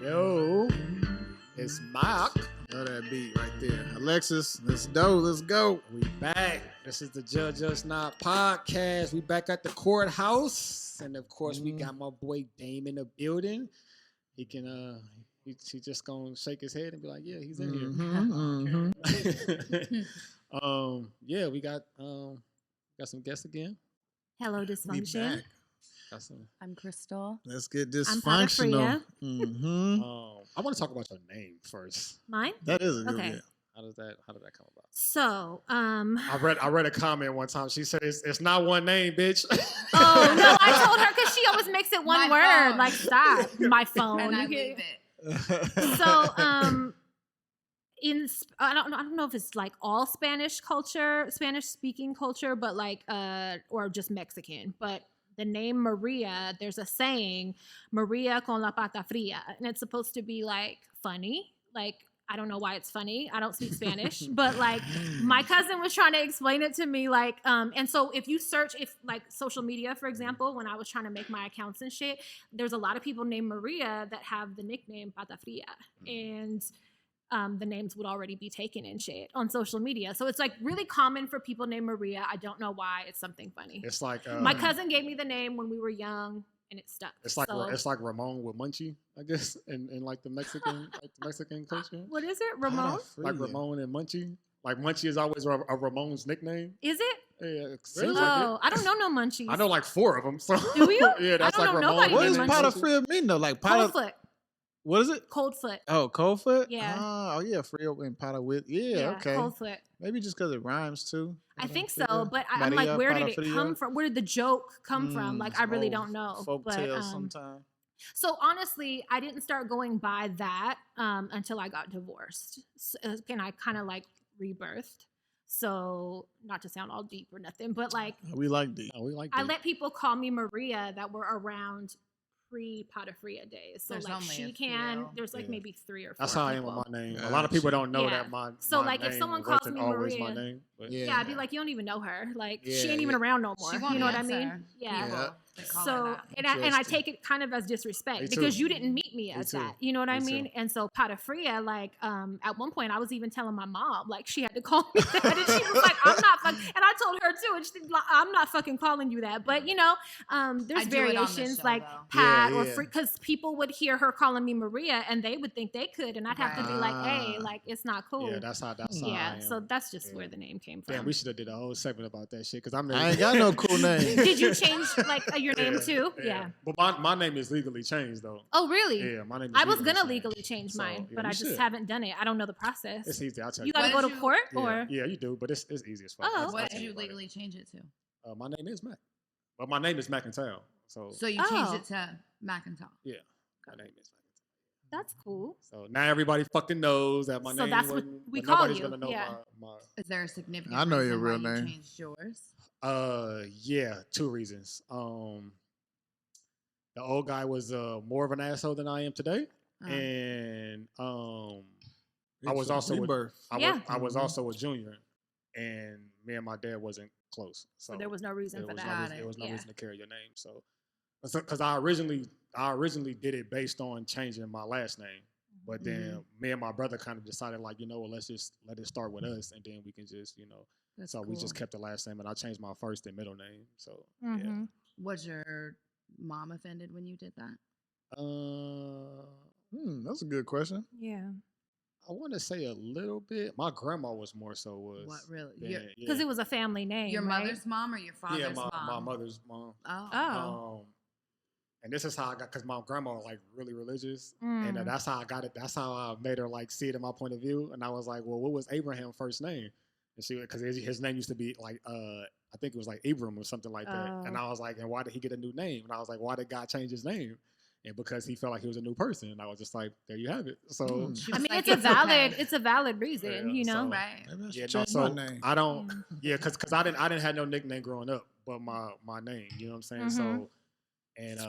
Yo, it's Mark. Love that beat right there. Alexis, let's go. We back. This is the Judge Us Not podcast. We back at the courthouse. And of course, we got my boy Dame in the building. He can, he just gonna shake his head and be like, yeah, he's in here. Yeah, we got some guests again. Hello, Dysfunction. I'm Crystal. Let's get dysfunctional. I want to talk about your name first. Mine? That is a good Okay. one. How did that come about? So, I read a comment one time. She said it's not one name, bitch. Oh no, I told her because she always makes it one My word. phone. Like, stop, my phone. And I You leave get- it. So, I don't know if it's like all Spanish speaking culture, but like or just Mexican, but the name Maria, there's a saying, Maria con la pata fría, and it's supposed to be like funny. Like, I don't know why it's funny. I don't speak Spanish, but like my cousin was trying to explain it to me, like, and so if you search, if like social media, for example, when I was trying to make my accounts and shit, there's a lot of people named Maria that have the nickname Pata Fria, and the names would already be taken and shit on social media. So it's like really common for people named Maria. I don't know why. It's something funny. It's like My cousin gave me the name when we were young, and it stuck. It's like Ramon with Munchie, I guess, in like the Mexican culture. What is it, Ramon? Like Ramon and Munchie. Like Munchie is always a Ramon's nickname. Is it? Yeah, it seems Really? like Oh, I don't know no munchies. I know like 4 of them. So Do you? yeah, that's I like don't know Ramon. nobody What is named pata Munchie. fria mean though? Like Cold pata, foot. what is it? Cold foot. Oh, cold foot? Yeah. Oh yeah, fria and pata with. Yeah, okay. Cold foot. Maybe just because it rhymes too. I think fria. so, but I'm like, Maria where did pata it fria. come from? Where did the joke come from? Like, I really don't know. Folk But, tales sometimes. so honestly, I didn't start going by that until I got divorced, and I kind of like rebirthed. So not to sound all deep or nothing, but like We like these. Oh, we like I that. let people call me Maria that were around pre-Pata Fria days. So There's like only she a can. few. There's like Yeah. maybe 3 or 4. That's how I am people. with my name. Yeah, A lot of people don't know Yeah. that my So, my like, if name someone calls wasn't me always Maria- my name. But Yeah, I'd be like, you don't even know her. Like, she Yeah, ain't even around no more. She You won't know what I mean? answer. Yeah. Yeah. They call her So, that. and I Interesting. take it kind of as disrespect Me too. because you didn't meet me as too. that. You know what I Me mean? too. And so Pata Fria, like, at one point I was even telling my mom, like, she had to call me that. And she was like, I'm not fucking, and I told her too, and she's like, I'm not fucking calling you that. But, you know, there's I do it on this variations show, like though. Pat Yeah, or yeah. because people would hear her calling me Maria and they would think they could. And I'd have to be like, hey, like, it's not cool. yeah, that's how I Yeah, am. so that's just Yeah. where the name came from. Damn, we should have did a whole segment about that shit because I'm I ain't got no cool name. Did you change like your name too? Yeah. But my name is legally changed though. Oh, really? Yeah, my name is I was legally gonna changed. legally change So, mine, yeah, but you I just should. haven't done it. I don't know the process. It's easy. I'll tell You you. gotta What go to did you- court, yeah, or yeah, you do, but it's easy as fuck. Oh, I'll What tell did you about it. legally change it to? My name is Mac, but my name is McIntyre. So So you Oh. changed it to McIntyre. my name is McIntyre. that's cool. So now everybody fucking knows that my So name. that's what wasn't- we but call nobody's you, gonna know yeah. my Is there a significant I know your reason real why name. you changed yours? Yeah, 2 reasons. The old guy was more of an asshole than I am today, and I was also rebirth. I was Mhm. also a junior, and me and my dad wasn't close, so So there was no reason there for was that. no Got reason, it. there was no Yeah. reason to carry your name. So because I originally did it based on changing my last name, but then me and my brother kind of decided like, you know, well, let's just let it start with us, and then we can just, you know. That's So we just cool. kept the last name, and I changed my first and middle name. So yeah. Mhm. Was your mom offended when you did that? That's a good question. Yeah, I want to say a little bit. My grandma was more so was. What really? than- Your, because it was a family name. your right? mother's mom or your father's yeah, my mom? mother's mom. Oh. Oh. And this is how I got, because my grandma was like really religious, and Mm. that's how I got it. That's how I made her like see it in my point of view. And I was like, well, what was Abraham's first name? And she, because his name used to be like, I think it was like Abram or something like that. And Oh. I was like, and why did he get a new name? And I was like, why did God change his name? And because he felt like he was a new person. And I was just like, there you have it. So Mm. She I was mean, like, it's a valid, okay. it's a valid reason, Yeah, you know. so- Right. Maybe I should yeah, no, change so my name. I don't. Yeah, because I didn't have no nickname growing up, but my name. You know what I'm saying? So, and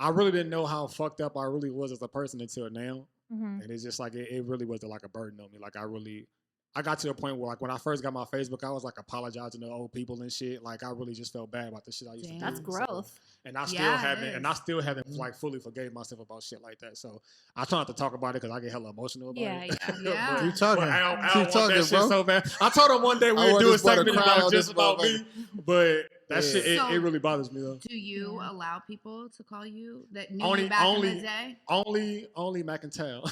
I really didn't know how fucked up I really was as a person until now. Mhm. And it's just like it really was like a burden on me. Like I I got to a point where like when I first got my Facebook, I was like apologizing to old people and shit. Like I really just felt bad about the shit I used to do. That's So- growth. and I still Yeah, it haven't, is. and I still haven't like fully forgave myself about shit like that. So I try not to talk about it because I get hella emotional about Yeah, it. yeah. Yeah. But- Keep talking. but I don't Keep want talking, that shit bro. so bad. I told him one day I we'd want do a this boy to segment cry about on just this about me, but that Yeah. shit it So- really bothers me though. Do you Yeah. allow people to call you that knew Only- you back only- in the day? Only Mac and Tell.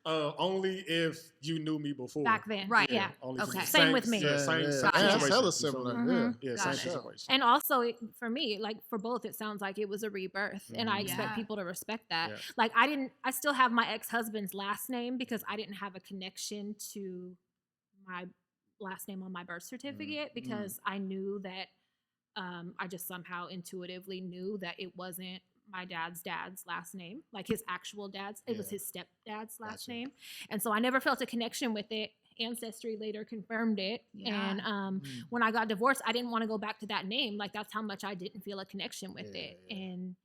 Only if you knew me before. Back then. Right. Yeah. Only Okay. Same with me. Yeah, same Yeah, situation. that's hella You feel similar. me? Mhm. Yeah, Gotcha. same situation. And also for me, like for both, it sounds like it was a rebirth, and I expect Yeah. people to respect that. Yeah. Like I still have my ex-husband's last name because I didn't have a connection to my last name on my birth certificate because I knew that I just somehow intuitively knew that it wasn't my dad's last name, like his actual dad's. It was Yeah. his stepdad's last Gotcha. name, and so I never felt a connection with it. Ancestry later confirmed it, Yeah. and when I got divorced, I didn't want to go back to that name. Like that's how much I didn't feel a connection with Yeah, it, yeah. and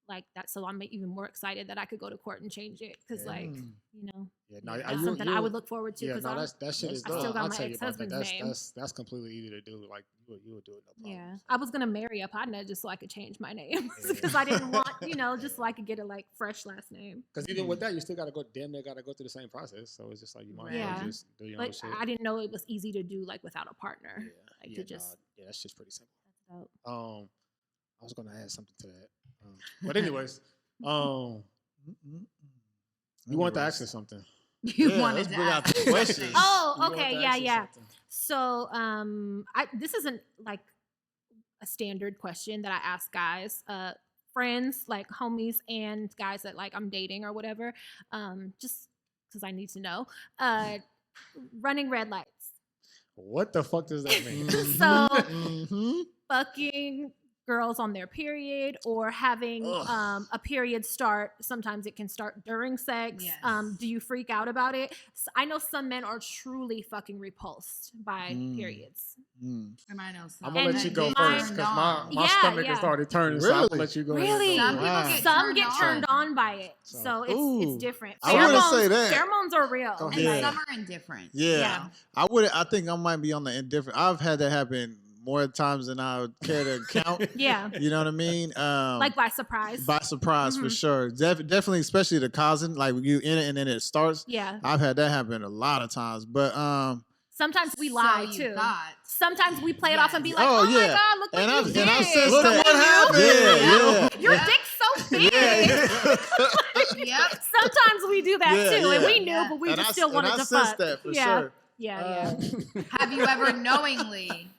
like that. So I'm even more excited that I could go to court and change it because, Yeah. like, you know, Yeah, no, that's you- something you- I would look forward to. Yeah, Because no, that shit is. I still got I'll my tell you about that. ex-husband's name. That's completely easy to do. Like you would do it no problem. yeah, I was gonna marry a partner just so I could change my name Yeah. because I didn't want, just so I could get a like fresh last name. Because even with that, you still gotta go. Damn, they gotta go through the same process. So it's just like you might as Yeah. well just do your own But shit. I didn't know it was easy to do like without a partner. Yeah, Like yeah, to just. yeah, that's just pretty simple. That's dope. I was gonna add something to that, but anyways, you want to ask us something? You Yeah, wanted let's to bring out ask the me questions. something. Oh, You wanted okay, to yeah, ask us yeah. something. So, this isn't like a standard question that I ask guys, friends, like homies, and guys that like I'm dating or whatever. Just because I need to know. Running red lights. What the fuck does that mean? So, fucking girls on their period or having Ugh. a period start. Sometimes it can start during sex. Yes. Do you freak out about it? I know some men are truly fucking repulsed by periods. And I know some. I'm gonna And let you go my- first because my Yeah, stomach yeah. has already turned. So I'm Really? gonna let you go. Really? ahead Some and go. people Wow. get Some turned get on. turned on by it, So- so Ooh. it's different. I wouldn't say that. Pheromones are real. Go And ahead. Yeah. some are indifferent. Yeah. Yeah. I think I might be on the indifferent. I've had that happen more times than I would care to count. Yeah, You know what I mean? like by surprise. by surprise for Mhm. sure. Definitely, especially the cousin. Like when you in it and then it starts. Yeah. I've had that happen a lot of times. But Sometimes we So lie you too. thought. Sometimes we play it off and be like, Oh, "Oh my yeah. god, look what And you I've- did! and I've said Look that. what happened? yeah. Your dick's so big." Yep. Sometimes we do that Yeah, too, and yeah. we knew, Yeah. but we And just I, still and wanted I to sensed fuck. that for yeah. sure. Yeah, yeah. Have you ever knowingly?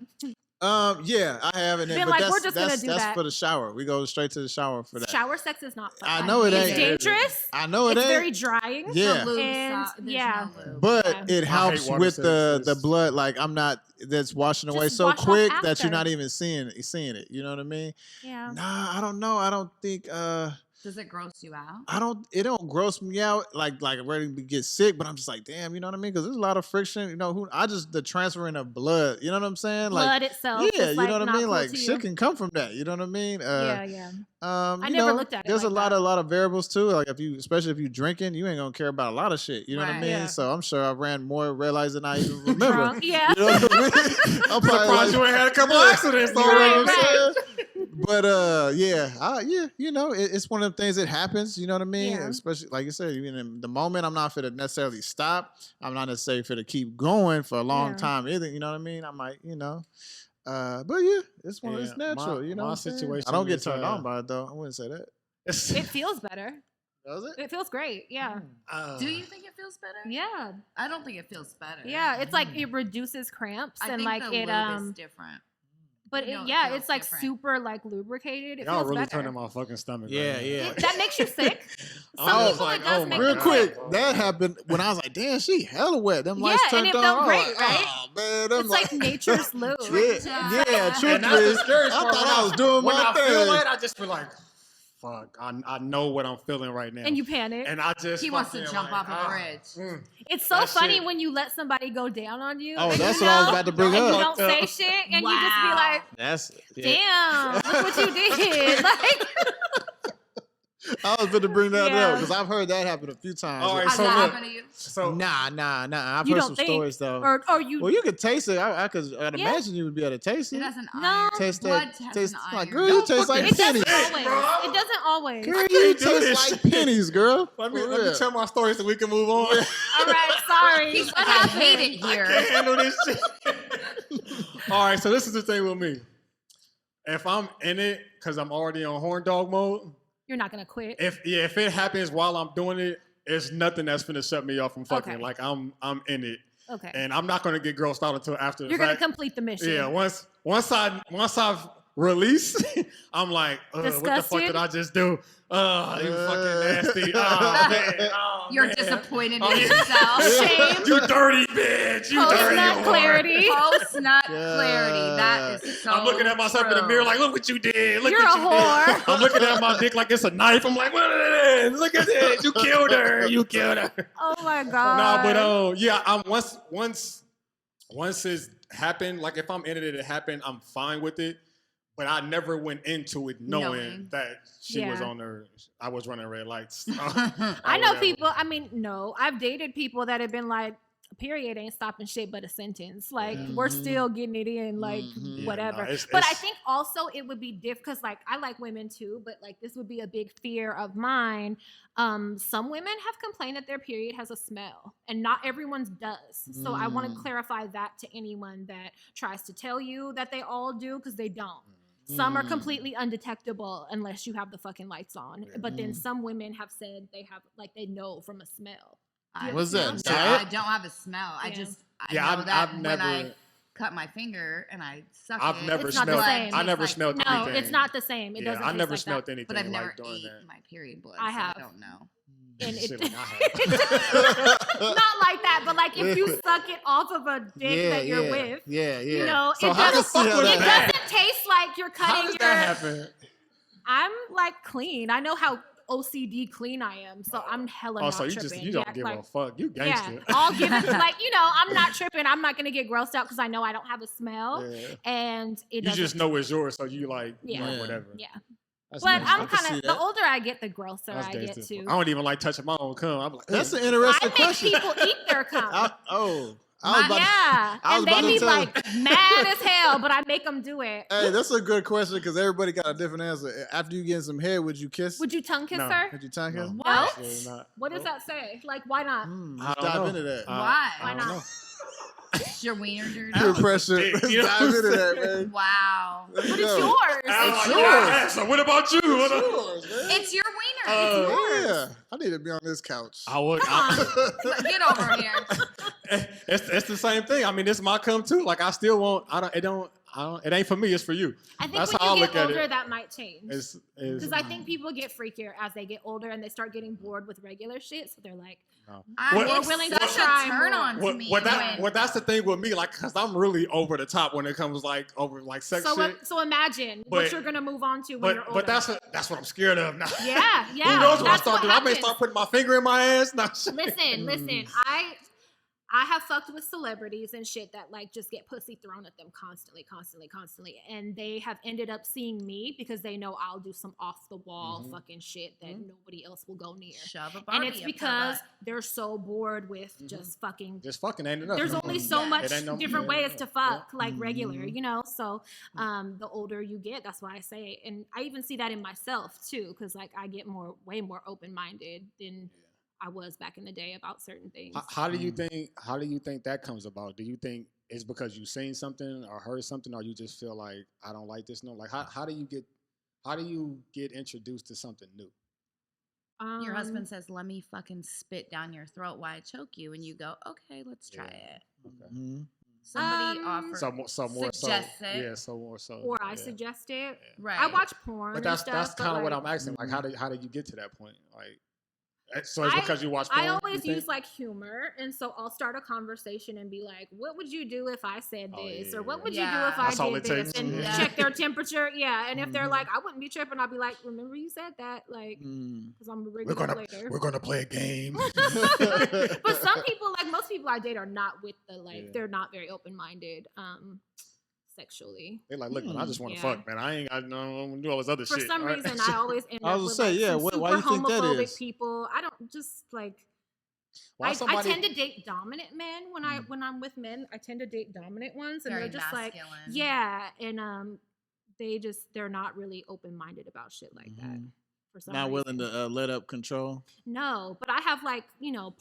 Yeah, I have it. Been But like, that's, we're just gonna that's, do that's that. for the shower. We go straight to the shower for that. Shower sex is not fun. I know it It's ain't. dangerous. I know it It's ain't. very drying. Yeah. The lube And, so- there's yeah. no lube. But Yeah. it helps water with sex. the It's- blood. Like I'm not. That's washing away Just so wash off quick that after. you're not even seeing it. You know what I mean? Yeah. Nah, I don't know. I don't think. Does it gross you out? It don't gross me out like ready to get sick, but I'm just like, damn, you know what I mean? Because there's a lot of friction, the transferring of blood, you know what I'm saying? Blood itself. Yeah, is, you like, know what I not mean? cool Like to shit you. can come from that, you know what I mean? Yeah, yeah. I you never know, looked at it there's like a lot that. of variables too. Like especially if you drinking, you ain't gonna care about a lot of shit. You know what I Right. mean? Yeah. So I'm sure I ran more red lights than I even remember. Drunk, yeah. You know what I mean? I'm probably Surprised you ain't had a couple accidents. you know though. what I'm Right, saying? But it's one of the things that happens. You know what I mean? Yeah. Especially like you said, even in the moment, I'm not fit to necessarily stop. I'm not necessarily fit to keep going for a long Yeah. time either. You know what I mean? I might, but yeah, it's Yeah, it's natural. my- you know, my what I'm saying? situation I don't get is, turned on by it though. I wouldn't say that. It feels better. Does it? It feels great. Yeah. Do you think it feels better? Yeah. I don't think it feels better. Yeah. It's like it reduces cramps I and think like the it lube is different. but No, it yeah, feels it's like different. super like lubricated. It Y'all feels really better. turning my fucking stomach. Yeah, right now. yeah. That makes you sick. Some I was people like, it does oh make my Real them God. sick. quick, that happened when I was like, damn, she hella wet. Them Yeah, lights and turned it on. felt I was great, like, right? oh, man. I'm It's like nature's lube. yeah, And truthfully, that's the scary I part. thought I was doing when my I feel thing. it, I just feel like, fuck, I know what I'm feeling right now. And you panic. And I just He wants to fucking jump like, off a bridge. It's so that funny shit- when you let somebody go down on you. Oh, and that's you what I was know, about to bring and up. you don't say shit, and you just be Wow. like, That's "Damn, look what you did!" Like, I was going to bring that Yeah. up because I've heard that happen a few times. All right, Has so that look. happened to you? So Nah. I've You heard don't some think, stories though. or you. Well, you could taste it. I'd Yeah. imagine you would be able to taste It it. has an No. iron. Taste Blood that. has Taste an like, iron. girl, you taste like it doesn't pennies. always. bro. It doesn't always. Girl, can't you do taste this like shit. pennies, girl. let me For let me real. tell my story so we can move on. All right, sorry. He's What like, I hate happened? it here. Can't handle this shit. All right, so this is the thing with me. If I'm in it because I'm already on horn dog mode, You're not gonna quit. if it happens while I'm doing it, it's nothing that's finna shut me off from fucking. Okay. Like I'm in it, Okay. and I'm not gonna get grossed out until after the You're gonna fact. complete the mission. Yeah, once I've released, I'm like, what the fuck Disgusted? did I just do? You fucking nasty. Oh, man. Oh, You're man. disappointed in Oh, yeah. yourself. Shame. You dirty bitch. You Post dirty nut whore. clarity. Post nut clarity. That is so I'm looking at myself in the true. mirror like, look what you did. Look You're what a you whore. did. I'm looking at my dick like it's a knife. I'm like, what is this? Look at this. You killed her. You killed her. Oh my god. No, but yeah, I'm once it's happened, like if I'm in it, it happened, I'm fine with it. But I never went into it knowing that she was Yeah. on her. I was running red lights. I know people. I mean, no, I've dated people that have been like, period ain't stopping shit but a sentence. Like we're still getting it in, like Yeah, whatever. no, it's- but I it's- think also it would be different because like I like women too, but like this would be a big fear of mine. Some women have complained that their period has a smell, and not everyone's does. So I want to clarify that to anyone that tries to tell you that they all do, because they don't. Some are completely undetectable unless you have the fucking lights on. But then some women have said they have, like, they know from a smell. What's that? So Diet? I don't have a smell. I Yeah. just Yeah, know I've that when never- I cut my finger and I suck I've it. never It's not the smelled. same. I never Like- smelled No, anything. it's not the same. It Yeah, doesn't I taste never like smelled that. anything. But I've never like doing ate that. my period blood. I so have. I don't know. And Shit, it, like I have. not like that, but like if you suck it off of a dick that you're with, Yeah. you know, So it how the doesn't, fuck was it that? doesn't taste like you're How cutting does your. that happen? I'm like clean. I know how OCD clean I am, so I'm hella Oh, not so you tripping. just you don't give like, a fuck. You yeah, gangster. I'll give it like, you know, I'm not tripping. I'm not gonna get grossed out because I know I don't have a smell, Yeah. and it You doesn't. just know it's yours, so you like, Yeah. like whatever. Yeah, That's but gangster. I'm I can kind see of the that. older I get, the grosser That's I get gangster. too. I don't even like touching my own cum. I'm like, That's an I interesting make question. people eat their cum. I was about to- Yeah, I was and about they to be tell- like mad as hell, but I make them do it. Hey, that's a good question because everybody got a different answer. After you get some head, would you kiss? Would you tongue kiss No. her? Would you tongue kiss? No. No? absolutely not. What does that say? Like, why not? Let's I don't dive know. into that. Why? I Why don't not? know. Is your wiener dirty? Peer pressure. dick, Let's you know dive what I'm into that, saying? man. Wow. Let's But go. it's yours. It's yours. yours. So what about you? What Yours, man. It's your wiener. It's yours. Yeah, I need to be on this couch. I would. Get over here. It's the same thing. I mean, it's my cum too. Like I still won't. I don't. It ain't for me. It's for you. I think That's when how I you look get at older, it. that might change. Is Because I think people get freakier as they get older and they start getting bored with regular shit. So they're like, no. It's More willing to such try a turn more. on to me. That's the thing with me, like, cause I'm really over the top when it comes like over like sex so, shit. so imagine what But- you're gonna move on to when you're older. But that's what I'm scared of now. yeah. Who knows what I that's start doing? I may start putting my finger in my ass. No, shit. Listen. I have fucked with celebrities and shit that like just get pussy thrown at them constantly, and they have ended up seeing me because they know I'll do some off the wall fucking shit that nobody else will go near. Shove a And Barbie it's up her because butt. they're so bored with just fucking. Just fucking ain't enough. There's no only more. so Yeah. much It ain't no- different yeah, ways yeah, to fuck, like regular, you know. So, the older you get, that's why I say, and I even see that in myself too, because like I get way more open minded than I was back in the day about certain things. How do you think? How do you think that comes about? Do you think it's because you've seen something or heard something, or you just feel like I don't like this? No, like how do you get introduced to something new? Your husband says, "Let me fucking spit down your throat while I choke you," and you go, "Okay, let's try Yeah. it." Okay. Mhm. Somebody Um, offered. So more so. Suggest it. Yeah, so more so. or I yeah. suggest it. Right. I watch porn. But and that's stuff, kind of what like, I'm asking. Like, how did you get to that point? Like, so it's because you watch porn? I you always think? use like humor, and so I'll start a conversation and be like, "What would you do if I said Oh, this?" yeah, or "What yeah. would you do Yeah. if That's I all did it this?" takes. And Yeah. check their temperature. Yeah, and if they're like, "I wouldn't be tripping," I'll be like, "Remember you said that?" Like, because I'm a regular later. we're gonna play a game. But some people, like most people I date, are not with the like. Yeah. They're not very open minded. sexually. They like, look, man, I just want to Yeah. fuck, man. I ain't got no do all this other For shit. some right? reason, I always end I up was with gonna say, like, yeah, some why super you think that homophobic is? people. I don't just like. Why I somebody? tend to date dominant men when I'm with men. I tend to date dominant ones, and Very they're just like, masculine. yeah, and they're not really open minded about shit like that. For some Not reason. willing to let up control. No, but I have like,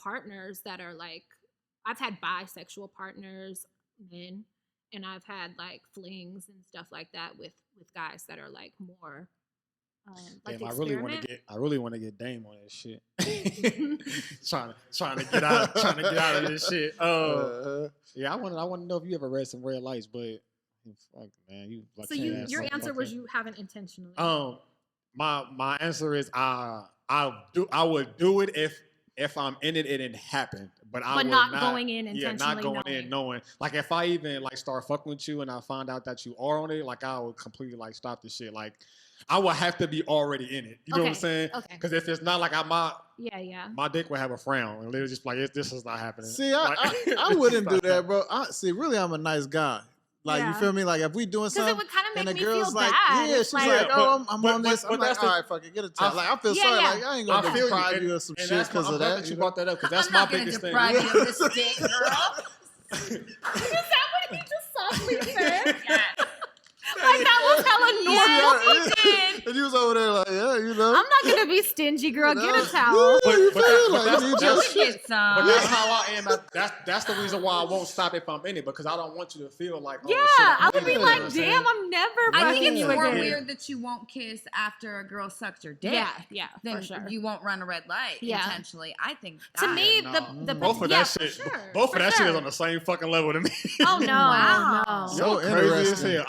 partners that are like, I've had bisexual partners, men, and I've had like flings and stuff like that with guys that are like more like Damn, I experiment. really want to get Dame on that shit. trying to get out of this shit. Yeah, I want to know if you ever read some red lights, but fuck, man, you. So your answer was you haven't intentionally. My answer is I would do it if I'm in it and it happened, but I would not going in intentionally. not going in knowing. Like if I even like start fucking with you and I find out that you are on it, like I would completely like stop the shit. Like I would have to be already in it. You know what I'm saying? Okay. Because if it's not like my dick would have a frown and they're just like this is not happening. See, Like, I wouldn't do not that, bro. Really, I'm a nice guy. Like, you feel me? Like, if we doing Because something, it would kind of and make the me feel girl's like, bad. yeah, It's she's like, oh, I'm on this. but I'm like, that's all right, fuck it, get a tap. Like, I feel sorry. yeah. Like, I ain't gonna feel deprive you of some and shit that's because I'm of glad that. you brought that up because that's I'm my not gonna biggest thing. deprive you of this dick, girl. Is that what he just softly said? Yeah. Like that was hella normal. He did. And you was over there like, yeah, you know. I'm not gonna be stingy, girl. Get a Yeah, towel. you But feel that- like, but you need that's- your that's- shit. Get some. But that's how I am. That's the reason why I won't stop if I'm in it because I don't want you to feel like Yeah, shit, I'm I would in be it, you know like, what I'm saying? damn, I'm never. I think fucking it's you more again. weird that you won't kiss after a girl sucked your dick. Yeah, Then for sure. you won't run a red light Yeah. intentionally. I think To that- me, No. the both of yeah, that for shit, sure, both for of that shit is sure. on the same fucking level to me. Oh no, Wow. no. So Crazy as interesting. hell.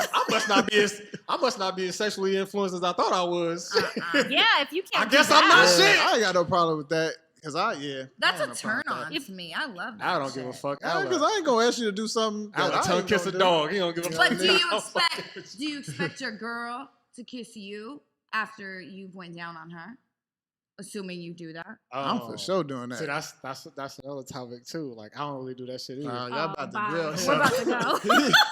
I must not be as sexually influenced as I thought I was. Yeah, if you can't. I guess do I'm not that, shit. I ain't got no problem with that. Cause That's ain't a no turn problem on with to me. I love that. I don't give a shit. fuck. that. Cause I ain't gonna ask you to do something. I'll that I tongue ain't kiss a gonna do. dog. He don't give a fuck. But do you I'll fuck expect your girl to kiss you after you've went down on her? Assuming you do that. I'm for sure doing See, that. that's another topic too. Like I don't really do that shit either. Y'all about to bye. grill. We're about to go.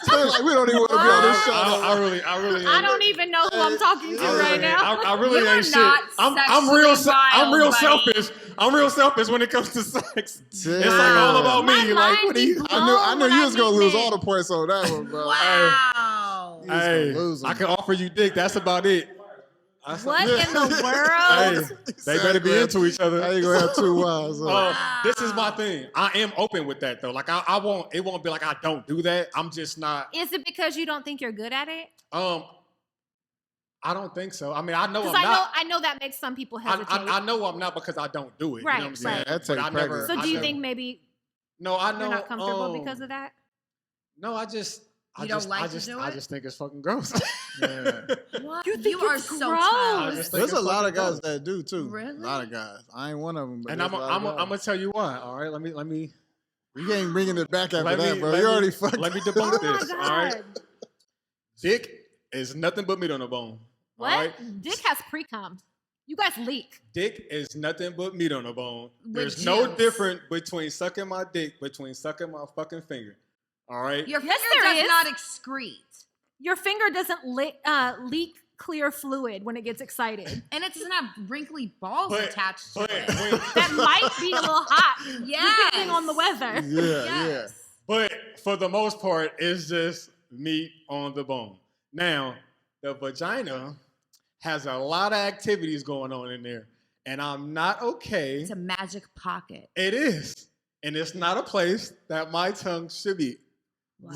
So, like, we don't even want to be on this show. I really I don't even know who I'm talking to right now. I really You are ain't shit. not I'm real. sexually I'm real wild, buddy. selfish. I'm real selfish when it comes to sex. It's like Damn. all about My me. Like mind what do you? be I knew when you was gonna meet lose men. all the points on that one, bro. Wow. You was Hey, gonna lose 'em. I can offer you dick. That's about it. What in the Hey, world? they better be into each other. I ain't gonna have 2 wives. This is my thing. I am open with that though. Like I won't. It won't be like I don't do that. I'm just not. Is it because you don't think you're good at it? I don't think so. I mean, I know I'm Because not. I know that makes some people hesitate. I know I'm not because I don't do it. Right, You know what I'm saying? right. That take But I never. practice. so I do you never- think maybe No, I know. you're not comfortable because of that? No, I just. You don't like to do I it? just think it's fucking gross. What? You think are it's so gross? I childish. just think There's a it's lot of fucking guys that do too. Really? A lot of guys. I ain't one of them. But And there's a lot of guys. gonna tell you why. All right, let me You ain't bringing it back after let that, me bro. let You me- already fucked. let me up. debunk Oh this. my All right, God. dick is nothing but meat on the bone. What? All right, Dick has pre-cum. You guys leak. dick is nothing but meat on the bone. With There's no juice. difference between sucking my dick, between sucking my fucking finger. All right. Your Yes, finger there does is. not excrete. Your finger doesn't leak clear fluid when it gets excited. And it doesn't have wrinkly balls But- attached to but it. That might be a little hot, Yes. depending on the weather. Yeah, But for the most part, it's just meat on the bone. Now, the vagina has a lot of activities going on in there, and I'm not okay. It's a magic pocket. It is, and it's not a place that my tongue should be.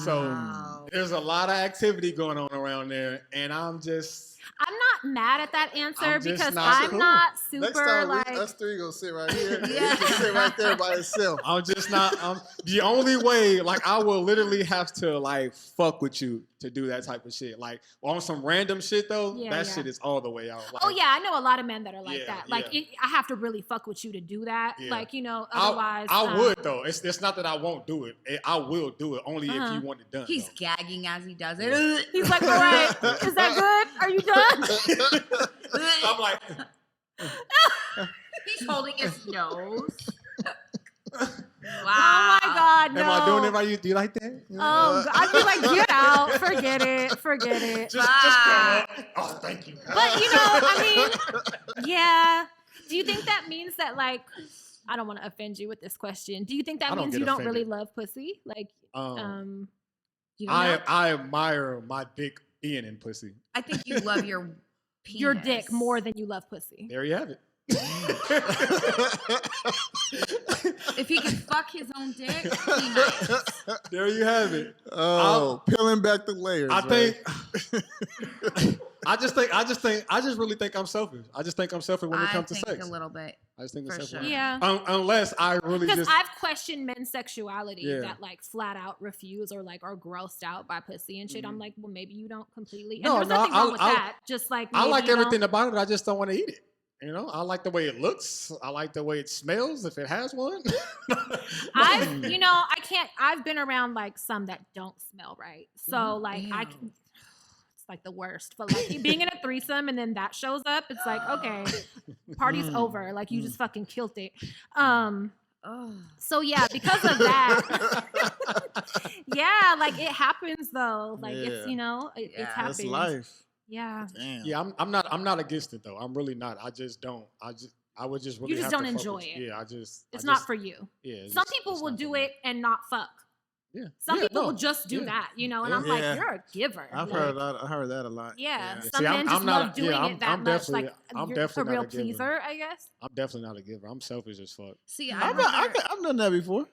So Wow. there's a lot of activity going on around there, and I'm not mad at that answer I'm just because not I'm cool. not Next super time like. us three gonna sit right here. Yeah. He can sit right there by himself. I'm just not. The only way, like, I will literally have to like fuck with you to do that type of shit. Like on some random shit though, Yeah, that yeah. shit is all the way out. Like, Oh yeah, I know a lot of men that are like Yeah, that. Like yeah. I have to really fuck with you to do that. Yeah. Like otherwise. I would though. It's not that I won't do it. I will do it only if Uh-huh. you want it done. He's though. gagging as he does it. He's like, all right, is that good? Are you done? I'm like, He's holding his nose. Wow. Oh my God, no. am I doing it right? Do you like that? You Oh, I'd be like, get out, forget it. Just come up. Oh, thank you. But I mean, yeah. Do you think that means that like, I don't want to offend you with this question. Do you think that means you don't really love pussy? Like, I admire my dick being in pussy. I think you love your penis. Your dick more than you love pussy. There you have it. If he can fuck his own dick, he might. There you have it. Oh, peeling back the layers. I right? think. I just really think I'm selfish. I just think I'm selfish when it comes to sex. A little bit. I just think I'm For selfish. sure. Yeah. Unless I really Because just. I've questioned men's sexuality Yeah. that like flat out refuse or like are grossed out by pussy and shit. I'm like, well, maybe you don't completely. And No, there's nothing wrong with I- that. Just like I maybe like you don't- everything about it. I just don't want to eat it. I like the way it looks. I like the way it smells. If it has one. I've been around like some that don't smell right. So like Ew. it's like the worst. But like being in a threesome and then that shows up, it's like, okay, party's over. Like you just fucking killed it. So yeah, because of that, yeah, like it happens though. Like it's it's happens. That's life. Yeah. Damn. Yeah, I'm not against it though. I'm really not. I would just really. You just have don't to enjoy focus. it. Yeah, It's not for you. Yeah. Some people will do it and not fuck. Yeah. Some people will just do that, and I'm like, Yeah. you're a giver. I've Like, heard that a lot. Yeah, See, some men just love doing I'm it that much. definitely- Like I'm you're definitely a real not a giver. pleaser, I guess, I'm definitely not a giver. I'm selfish as fuck. See, I've done that before.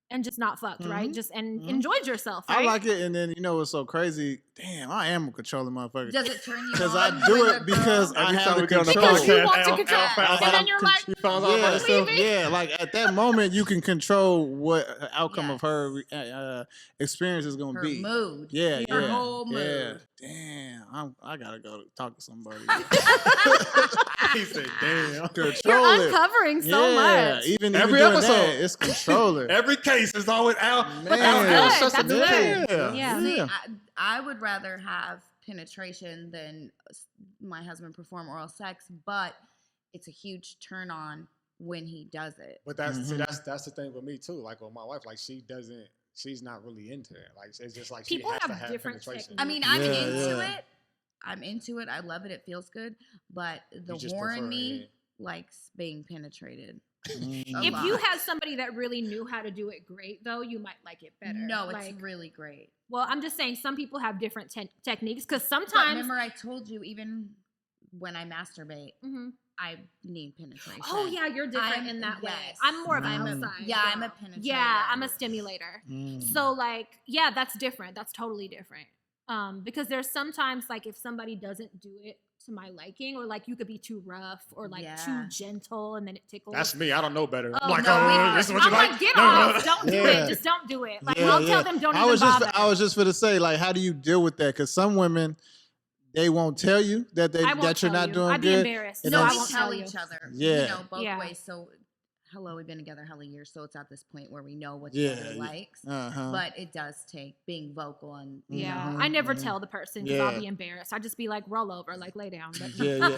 and just not fucked, right? Mhm. Just and Mhm. enjoyed yourself, right? I like it, and then what's so crazy? Damn, I am a controlling motherfucker. does it turn you on? Because I do when it a because girl- I Every have time the we get on the control. because you podcast, want to Al control, found and then out- you're like, he found out about himself. Yeah, like at that moment, you can control what outcome of Yes. her experience is going to her be. mood. Yeah, Her yeah, whole mood. yeah. Damn, I gotta go talk to somebody. He said, "Damn." Control you're it. uncovering so Yeah, much. even Every doing episode. that, it's controlling. Every case is always Al. Man. Al That's shuts good. the That's door. good. Yeah. See, yeah. I would rather have penetration than my husband perform oral sex, but it's a huge turn on when he does it. But that's Mhm. that's the thing with me too. Like with my wife, like she's not really into it. Like it's just like People she has have to have different penetration. I mean, I'm Yeah, into yeah. it. I'm into it. I love it. It feels good. But the You just whore in prefer me it. likes being penetrated. Mm. If lot. you had somebody that really knew how to do it great, though, you might like it better. No, it's Like, really great. well, I'm just saying some people have different techniques because But sometimes. remember, I told you, even when I masturbate, Mhm. I need penetration. Oh yeah, you're different I'm- in that way. yes. I'm more of an I'm a- outside. Yeah, I'm a penetrator. Yeah, I'm a stimulator. Mm. So like, yeah, that's different. That's totally different. Because there's sometimes like if somebody doesn't do it to my liking, or like you could be too rough or like too Yeah. gentle, and then it tickles. That's me. I don't know better. Oh, I'm like, no, oh, this is what you I'm like. like, get No, no, off! no. Don't do Yeah. it. Just don't do it. Like Yeah, I'll yeah. tell them, don't I even was bother. I was just going to say, like, how do you deal with that? Because some women, they won't tell you that I won't that you're tell not you. doing I'd be good. embarrassed. And No, So I then- we won't tell tell you. each other, Yeah. both Yeah. ways. So, hello, we've been together hella years, so it's at this point where we know what Yeah, each other yeah. likes. Uh-huh. But it does take being vocal and Yeah, Mhm, I never mhm. tell the person because Yeah. I'll be embarrassed. I just be like, roll over, like lay down. But yeah,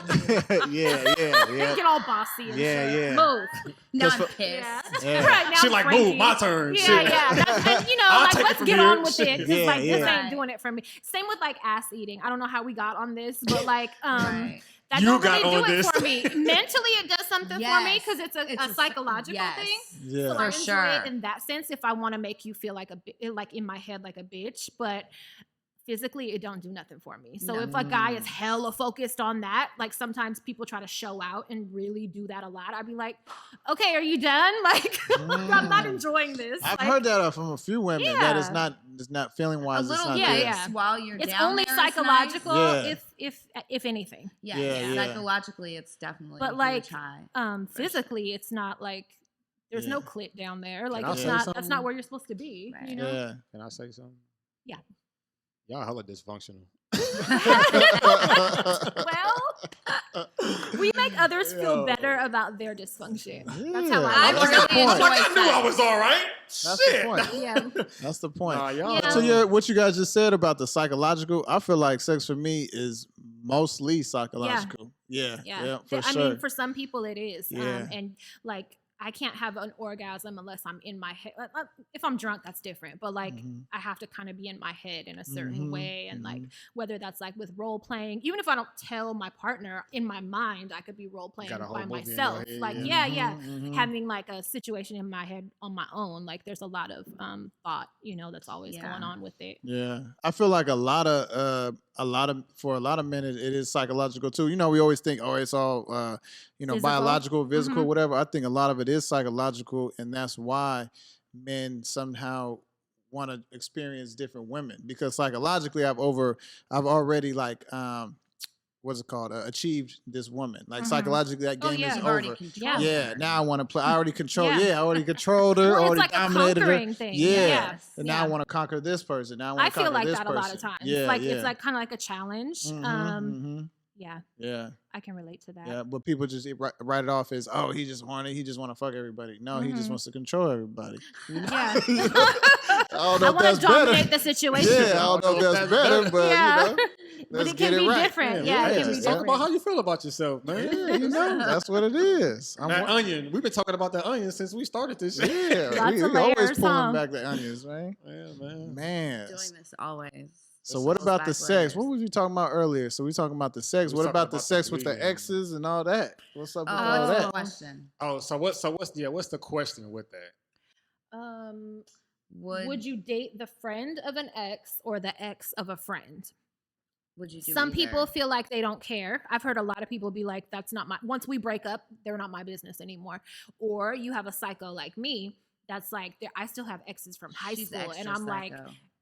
yeah, yeah. get all bossy and Yeah, shit. yeah. Move. now Just I'm for- pissed. Yeah. Yeah. Right now, She I'm like, cranky. move, my turn. Yeah, Shit. yeah. That's, and, I'll like take it let's from get here. on with it. Shit. Because Yeah, like this yeah. ain't doing it for me. Same with like ass eating. I don't know how we got on this, but like Right. that You don't got really on do it this. for me. Mentally, it does something for me Yes. because it's It's a psychological yes. thing. Yeah. So I For enjoy sure. it in that sense if I want to make you feel like like in my head like a bitch, but physically it don't do nothing for me. So No. if a guy is hella focused on that, like sometimes people try to show out and really do that a lot. I'd be like, okay, are you done? Like I'm not enjoying this. I've Like, heard that from a few women that it's Yeah. not feeling wise. A It's little not yeah, good. yeah. while you're it's down only there is psychological Yeah. if anything. Nice. Yeah, Yeah, yeah. psychologically, it's definitely But a like huge high. physically it's not like there's no Yeah. clit down there. Like I it's say not that's something? not where you're supposed to be. Right. You know? Yeah. Can I say something? Yeah. Y'all hella dysfunctional. Well, we make others feel Yo. better about their dysfunction. That's Yeah. how I That's look the at point. it. Like, I knew I was all right. That's Shit. the point. Yeah. That's the point. Nah, y'all. Yeah. So yeah, what you guys just said about the psychological, I feel like sex for me is mostly psychological. Yeah, Yeah. yeah, for I sure. mean, for some people it is. Yeah. And like I can't have an orgasm unless I'm in my head. If I'm drunk, that's different. But like, I have to kind of be in my head in a certain way, and like whether that's like with role playing, even if I don't tell my partner, in my mind, I could be role playing by myself. Like, having like a situation in my head on my own. Like, there's a lot of thought, that's always going on with it. Yeah, I feel like for a lot of men, it is psychological too. We always think, oh, it's all physical. Biological, physical, whatever. I think a lot of it is psychological, and that's why men somehow want to experience different women, because psychologically, I've already like what's it called? Achieved this woman. Like psychologically, that game is over. Yeah, now I want to play. I already control. I already controlled her. Well, already it's like dominated a conquering her. thing. And now I want to conquer this person. Now I feel like that person. a lot of times. It's like kind of like a challenge. Yeah, I can relate to that. Yeah, but people just write it off as, oh, he just horny. He just want to fuck everybody. No, he just wants to control everybody. Yeah. I want to dominate the situation. Yeah, I don't know if that's better, but but it can be different. Yeah, it can be just different. talk about how you feel about yourself, man. Yeah, that's what it is. That onion. We've been talking about that onion since we started this shit. Yeah, we always pulling back the onions, man. Yeah, man. Doing this always. So what about the sex? What was you talking about earlier? So we talking about the sex. What about the sex with the exes and all that? What's up with all that? Question. What's the question with that? Would you date the friend of an ex or the ex of a friend? Would you do Some people feel like they don't care. I've heard a lot of people be like, that's not once we break up, they're not my business anymore. Or you have a psycho like me that's like, I still have exes from high school, and I'm like,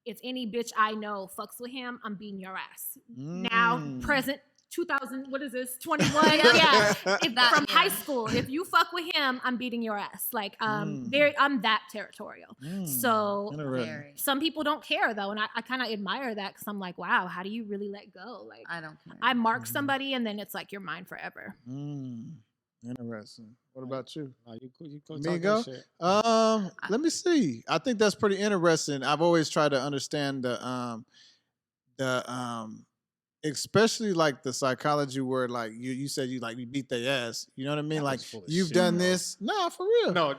if any bitch I know fucks with him, I'm beating your ass. Now, present 2000, what is this? 21? From high school. If you fuck with him, I'm beating your ass. Like, I'm that territorial. So some people don't care though, and I kind of admire that, because I'm like, wow, how do you really let go? Like, I don't care. I mark somebody, and then it's like you're mine forever. Interesting. What about you? You go. Shit. Let me see. I think that's pretty interesting. I've always tried to understand the especially like the psychology where like you said you beat their ass. You know what I mean? Like, you've done this. Nah, for real. No,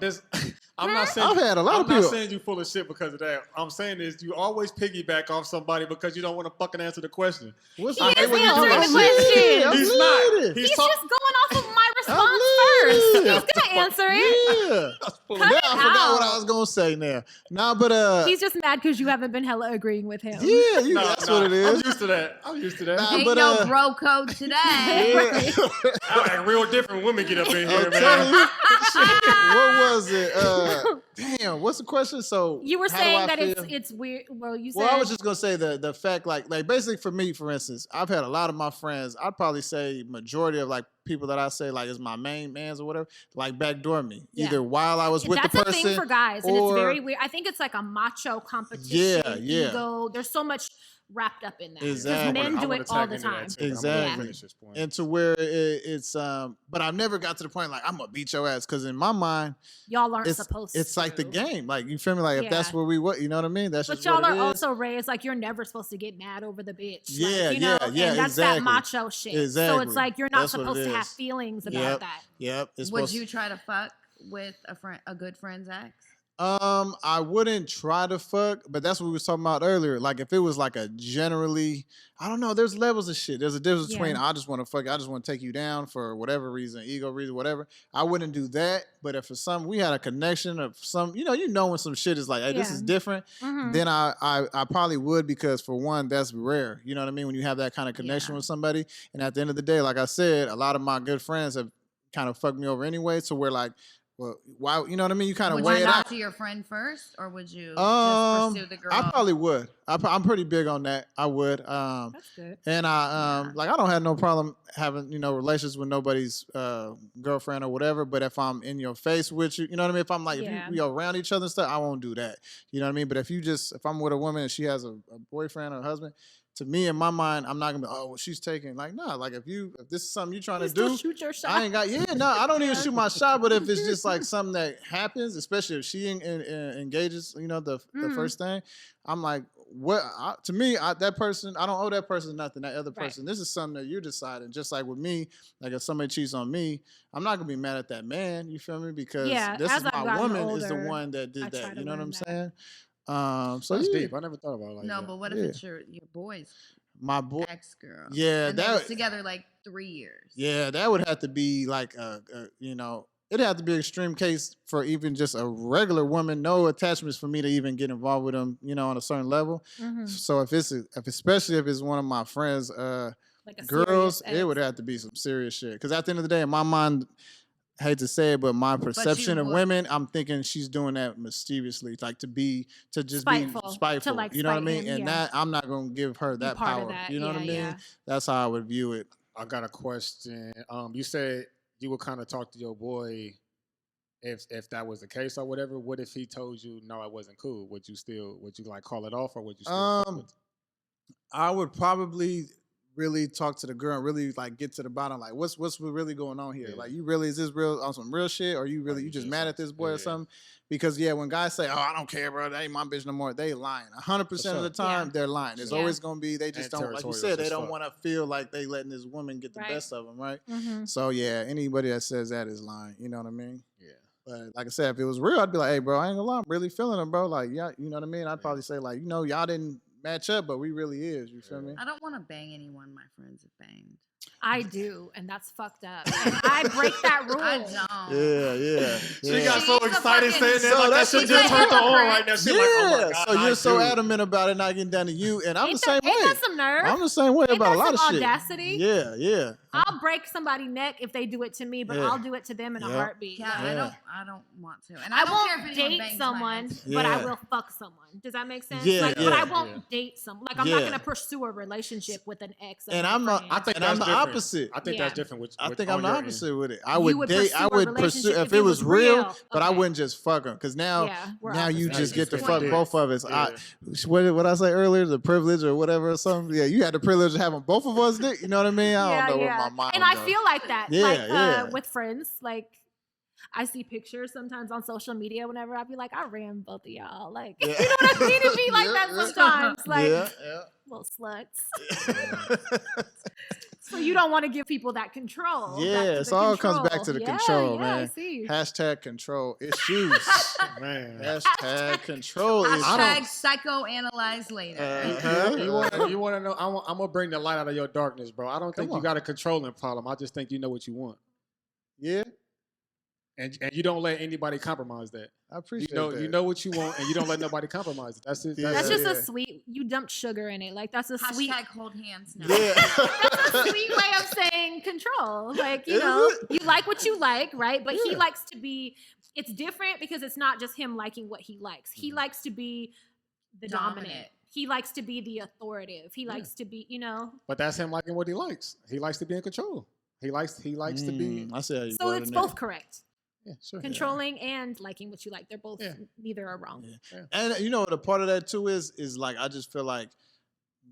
I'm not saying I've had a lot of people. I'm not saying you full of shit because of that. I'm saying is you always piggyback off somebody because you don't want to fucking answer the question. He is answering the question. He's not. He's just going off of my response first. He's gonna answer it. Yeah. Now I forgot what I was gonna say now. Nah, but he's just mad because you haven't been hella agreeing with him. Yeah, that's what it is. I'm used to that. Nah, ain't no bro code today. Like real different women get up in here, man. What was it? Damn, what's the question? So you were saying that it's weird. Well, you said. Well, I was just gonna say the fact, like basically for me, for instance, I've had a lot of my friends. I'd probably say majority of like people that I say like is my main mans or whatever, like backdoor me either while I was with the person. That's a thing for guys, and it's very weird. I think it's like a macho competition. Ego. There's so much wrapped up in that. Exactly. Because men do it all the time. Exactly. And to where it's but I've never got to the point like I'm gonna beat your ass, because in my mind y'all aren't supposed to. It's like the game. Like, you feel me? Like if that's where we you know what I mean? That's but just y'all what it are is. also raised like you're never supposed to get mad over the bitch. Yeah, like, and that's that macho shit. Exactly. So it's like you're not supposed to have feelings about that. Yep. Would you try to fuck with a good friend's ex? I wouldn't try to fuck, but that's what we was talking about earlier. Like, if it was like a generally, I don't know, there's levels of shit. There's a difference between I just want to fuck, I just want to take you down for whatever reason, ego reason, whatever. I wouldn't do that. But if for some, we had a connection of some, you know when some shit is like, hey, this is different, then I probably would, because for one, that's rare. You know what I mean? When you have that kind of connection with somebody. And at the end of the day, like I said, a lot of my good friends have kind of fucked me over anyway. So we're like, well, why? You know what I mean? You kind of weigh it out. Would you talk to your friend first, or would you just pursue the girl? I probably would. I'm pretty big on that. I would. That's good. And like, I don't have no problem having relations with nobody's girlfriend or whatever. But if I'm in your face with you, you know what I mean? If I'm like, if we around each other and stuff, I won't do that. You know what I mean? But if I'm with a woman and she has a boyfriend or a husband, to me, in my mind, I'm not gonna be, oh, well, she's taking. Like, nah, like if this is something you're trying to do, shoot your shot. I ain't got, I don't even shoot my shot. But if it's just like something that happens, especially if she engages, the first thing, I'm like, to me, that person, I don't owe that person nothing. That other person, this is something that you're deciding. Just like with me, like if somebody cheats on me, I'm not gonna be mad at that man. You feel me? Because this is my woman is the one that did that. You know what I'm saying? So that's deep. I never thought about it like that. No, but what if it's your boy's my boy ex girl? Yeah, and that was together like 3 years. Yeah, that would have to be like it'd have to be an extreme case for even just a regular woman, no attachments for me to even get involved with them, on a certain level. So especially if it's one of my friends, like girls, it would have to be some serious shit. Because at the end of the day, in my mind, I hate to say it, but my perception of women, I'm thinking she's doing that mischievously, like to be spiteful. To like you know what I mean? And that I'm not gonna give her that power. You know what I mean? Yeah. That's how I would view it. I got a question. You said you would kind of talk to your boy if that was the case or whatever. What if he told you no, it wasn't cool? Would you like call it off, or would you still I would probably really talk to the girl and really like get to the bottom, like what's really going on here? Like, you really, is this real on some real shit, or you just mad at this boy or something? Because when guys say, "Oh, I don't care, bro, that ain't my bitch no more," they lying. 100% of the time, they're lying. There's always gonna be, they just don't, like you said, they don't want to feel like they letting this woman get the best of them, right? So anybody that says that is lying. You know what I mean? Yeah. But like I said, if it was real, I'd be like, "Hey, bro, I ain't gonna lie, I'm really feeling him, bro." Like, yeah, you know what I mean? I'd probably say like, y'all didn't match up, but we really is. You feel me? I don't want to bang anyone my friends have banged. I do, and that's fucked up. And I break that rule. I don't. Yeah. She got so excited saying that, like that shit just turned her on right now. She like, oh my God, so you're so adamant about it not getting done to you, and I'm the same way. Ain't that some nerve? I'm the same way about a lot of shit. Audacity. Yeah. I'll break somebody's neck if they do it to me, but I'll do it to them in a heartbeat. Yeah, I don't want to, and I won't date someone, but I will fuck someone. Does that make sense? But I won't date someone. Like, I'm not gonna pursue a relationship with an ex. And I'm not. I think I'm the opposite. I think that's different. I think I'm the opposite with it. I would date. I would pursue if it was real, but I wouldn't just fuck them, because now you just get to fuck both of us. What I say earlier, the privilege or whatever or something. Yeah, you had the privilege of having both of us, Dick. You know what I mean? I don't know what my mind. And I feel like that, with friends, like. I see pictures sometimes on social media whenever I be like, I ran both of y'all. Like, you know what I mean? It be like that sometimes. Like, little sluts. So you don't want to give people that control. Yeah, it all comes back to the control, man. I see. Hashtag control issues. Man. Hashtag control issues. Hashtag psychoanalyze later. You want to know? I'm going to bring the light out of your darkness, bro. I don't think you got a controlling problem. I just think you know what you want. Yeah. And you don't let anybody compromise that. I appreciate that. You know what you want, and you don't let nobody compromise it. That's it. That's just a sweet. You dumped sugar in it. Like, that's a sweet. Hashtag hold hands now. Yeah. That's a sweet way of saying control. Like, you like what you like, right? But he likes to be. It's different because it's not just him liking what he likes. He likes to be the dominant. He likes to be the authoritative. He likes to be, But that's him liking what he likes. He likes to be in control. He likes to be. I see how you so it's both correct. Yeah, sure. Controlling and liking what you like. They're both, neither are wrong. Yeah. And the part of that too is like, I just feel like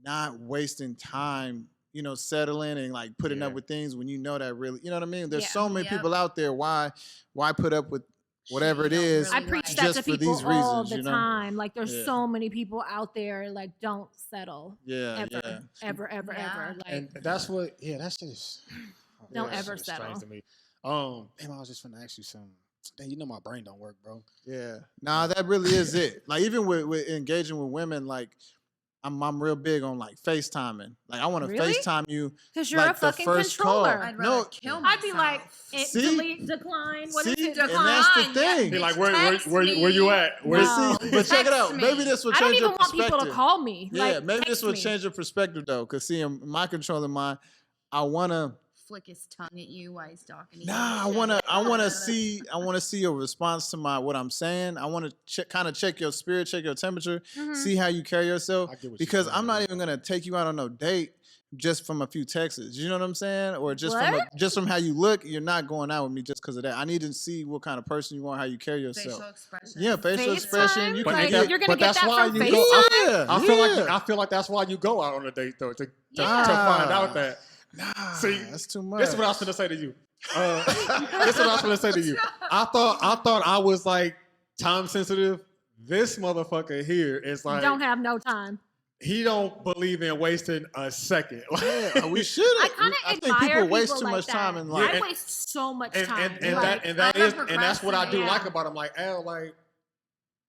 not wasting time, settling and like putting up with things when you know that really, you know what I mean? There's so many people out there. Why put up with whatever it is? I preach that to people all the time. Like, there's so many people out there, like, don't settle. Ever. Like, and that's what, that's just. Don't ever settle. To me. Damn, I was just finna ask you something. Damn, my brain don't work, bro. Yeah. Nah, that really is it. Like, even with engaging with women, like, I'm real big on like FaceTiming. Like, I want to FaceTime you because you're a fucking controller. I'd rather kill myself. I'd be like, delete, decline. What is it? Decline. And that's the thing. Be like, where you at? But check it out. Maybe this will change your perspective. I don't even want people to call me. Yeah, maybe this will change your perspective though. Because in my controlling mind, I wanna flick his tongue at you while he's talking to you. Nah, I wanna see your response to what I'm saying. I want to kind of check your spirit, check your temperature, see how you carry yourself. Because I'm not even gonna take you out on no date just from a few texts. You know what I'm saying? Or just from how you look. You're not going out with me just because of that. I need to see what kind of person you are, how you carry yourself. Facial expression. Yeah, facial expression. You're gonna get that from FaceTime? I feel like that's why you go out on a date though, to find out that. Nah, see, that's too much. This is what I was going to say to you. I thought I was like time sensitive. This motherfucker here is like, you don't have no time. he don't believe in wasting a second. Yeah, we should. I kind of I admire think people waste people too like much that. time in life. I waste so much time. And that's what I do Yeah. like about him. Like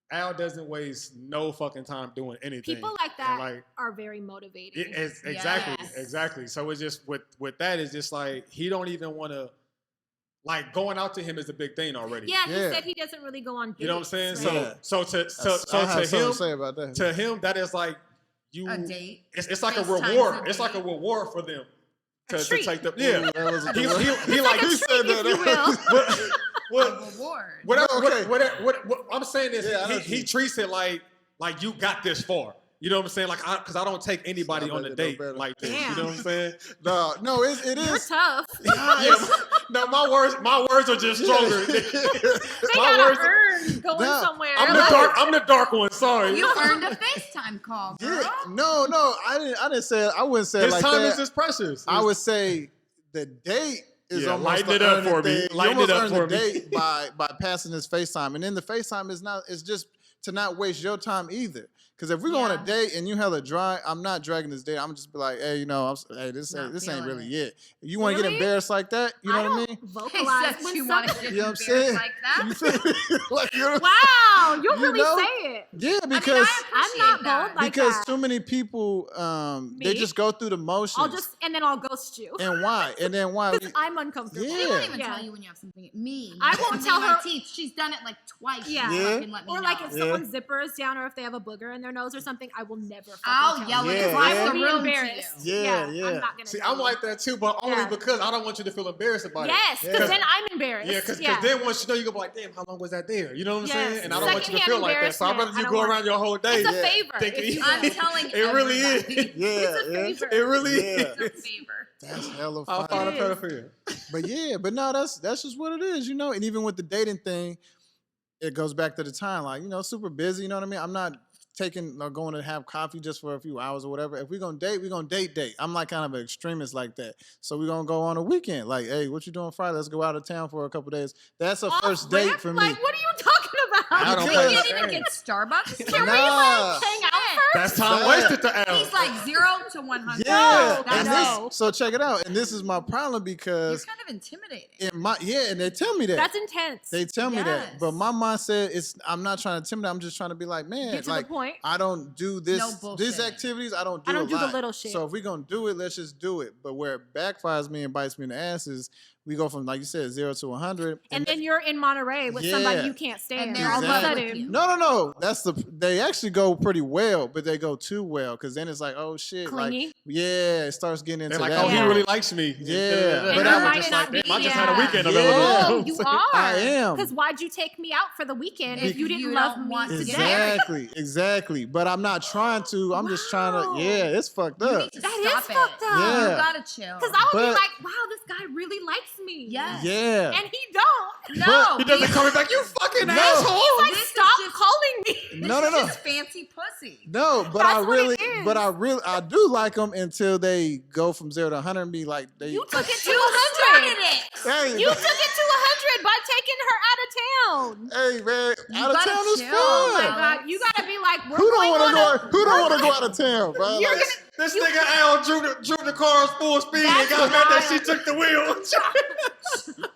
Al doesn't waste no fucking time doing anything. People like that And are very motivating. Exactly. So it's just with that, it's just like he don't even want to. Like going out to him is a big thing already. Yeah, he said he doesn't really go on dates. You know what I'm saying? Right? So to him, say about that. to him, that is like a date. It's like a reward. It's like a reward for them to take them. Yeah, he like he said that. What I'm saying is he treats it like you got this far. You know what I'm saying? Like, because I don't take anybody on a date like this. Damn. You know what I'm saying? No, it is. You're tough. No, my words are just stronger. They gotta earn going somewhere. I'm the dark one. Sorry. You earned a FaceTime call, girl. Yeah. No, I didn't say it. I wouldn't say it like that. His time is just precious. I would say the date is almost lighten it up for me. You Lighten almost it up earn for the me. date by passing this FaceTime, and then the FaceTime is just to not waste your time either. Because if we go on a date and you hella dry, I'm not dragging this date. I'm just be like, hey, this ain't really it. You want to get embarrassed like that? You know what I mean? Vocalize when you want to get You know what I'm saying? like that. You feel me? Like, wow, you really know? say it. Yeah, because I'm not bold like because that. too many people they just go through the motions. I'll ghost you. And why? And then why? Because I'm uncomfortable. Yeah. She won't even tell you when you have something. I won't tell her. Teeth. She's done it like twice. Yeah. Or like if someone's zipper is down or if they have a booger in their nose or something, I will never. I'll yell it. it. I will be embarrassed. Yeah. I'm not gonna. See, I'm like that too, but only because I don't want you to feel embarrassed about it. Yes, because then I'm embarrassed. Yeah, because then once you know, you go like, damn, how long was that there? You know what I'm saying? And I don't want you to Secondhand feel like that. So I'd rather you go around your whole day. It's a favor. I'm telling it really is. It's a favor. It really is. It's a favor. That's hella I'll funny. find a pedophilia. But no, that's just what it is, you know. And even with the dating thing, it goes back to the time, like, super busy. You know what I mean? I'm not taking or going to have coffee just for a few hours or whatever. If we're gonna date, we're gonna date. I'm like kind of an extremist like that. So we're gonna go on a weekend. Like, hey, what you doing Friday? Let's go out of town for a couple days. That's a first date for me. Like, what are you talking about? I don't You play can't that even game. get Starbucks. Can we hang out first? That's time wasted to Al. He's like 0 to 100. Yeah. No. So check it out. And this is my problem You're because kind of intimidating. and they tell me that. That's intense. They tell me that. Yes. But my mindset is I'm not trying to intimidate. I'm just trying to be like, man, Get to like the point. I don't do this. No These bullshitting. activities I don't do. I don't a do the lot. little shit. So if we're gonna do it, let's just do it. But where it backfires me and bites me in the ass is we go from, like you said, 0 to 100, and then you're in Monterey with somebody you can't stand. And they're all of a Exactly. sudden, No. They actually go pretty well, but they go too well because then it's like, oh shit, clingy. like it starts getting into They're like, that. oh, he really likes me. Yeah. But And I you was might just not like, be, damn, I just had a weekend Yeah. available. Oh, you are. I am. Because why'd you take me out for the weekend if you didn't you love don't me want to today? Exactly. But I'm not trying to. I'm just trying Wow. to. Yeah, it's fucked You up. need to That is stop it. fucked up. Yeah. You gotta chill. Because I would be But- like, wow, this guy really likes me. Yes. Yeah. And he don't. No. He doesn't call me back. You fucking No. asshole. He's like, This is stop just- calling me. No. This is just fancy pussy. No, but That's what it is. I do like them until they go from 0 to 100 and be like, You took it to You 100. started it. hey, You took it to 100 by taking her out of town. hey man, You out of gotta town is chill. fun. Oh my God, you gotta be like, we're Who going don't want to on go? Who don't want to go out of town, bro? You're Like, gonna- This nigga Al drew the car full speed and That's got mad that she wild. took the wheel.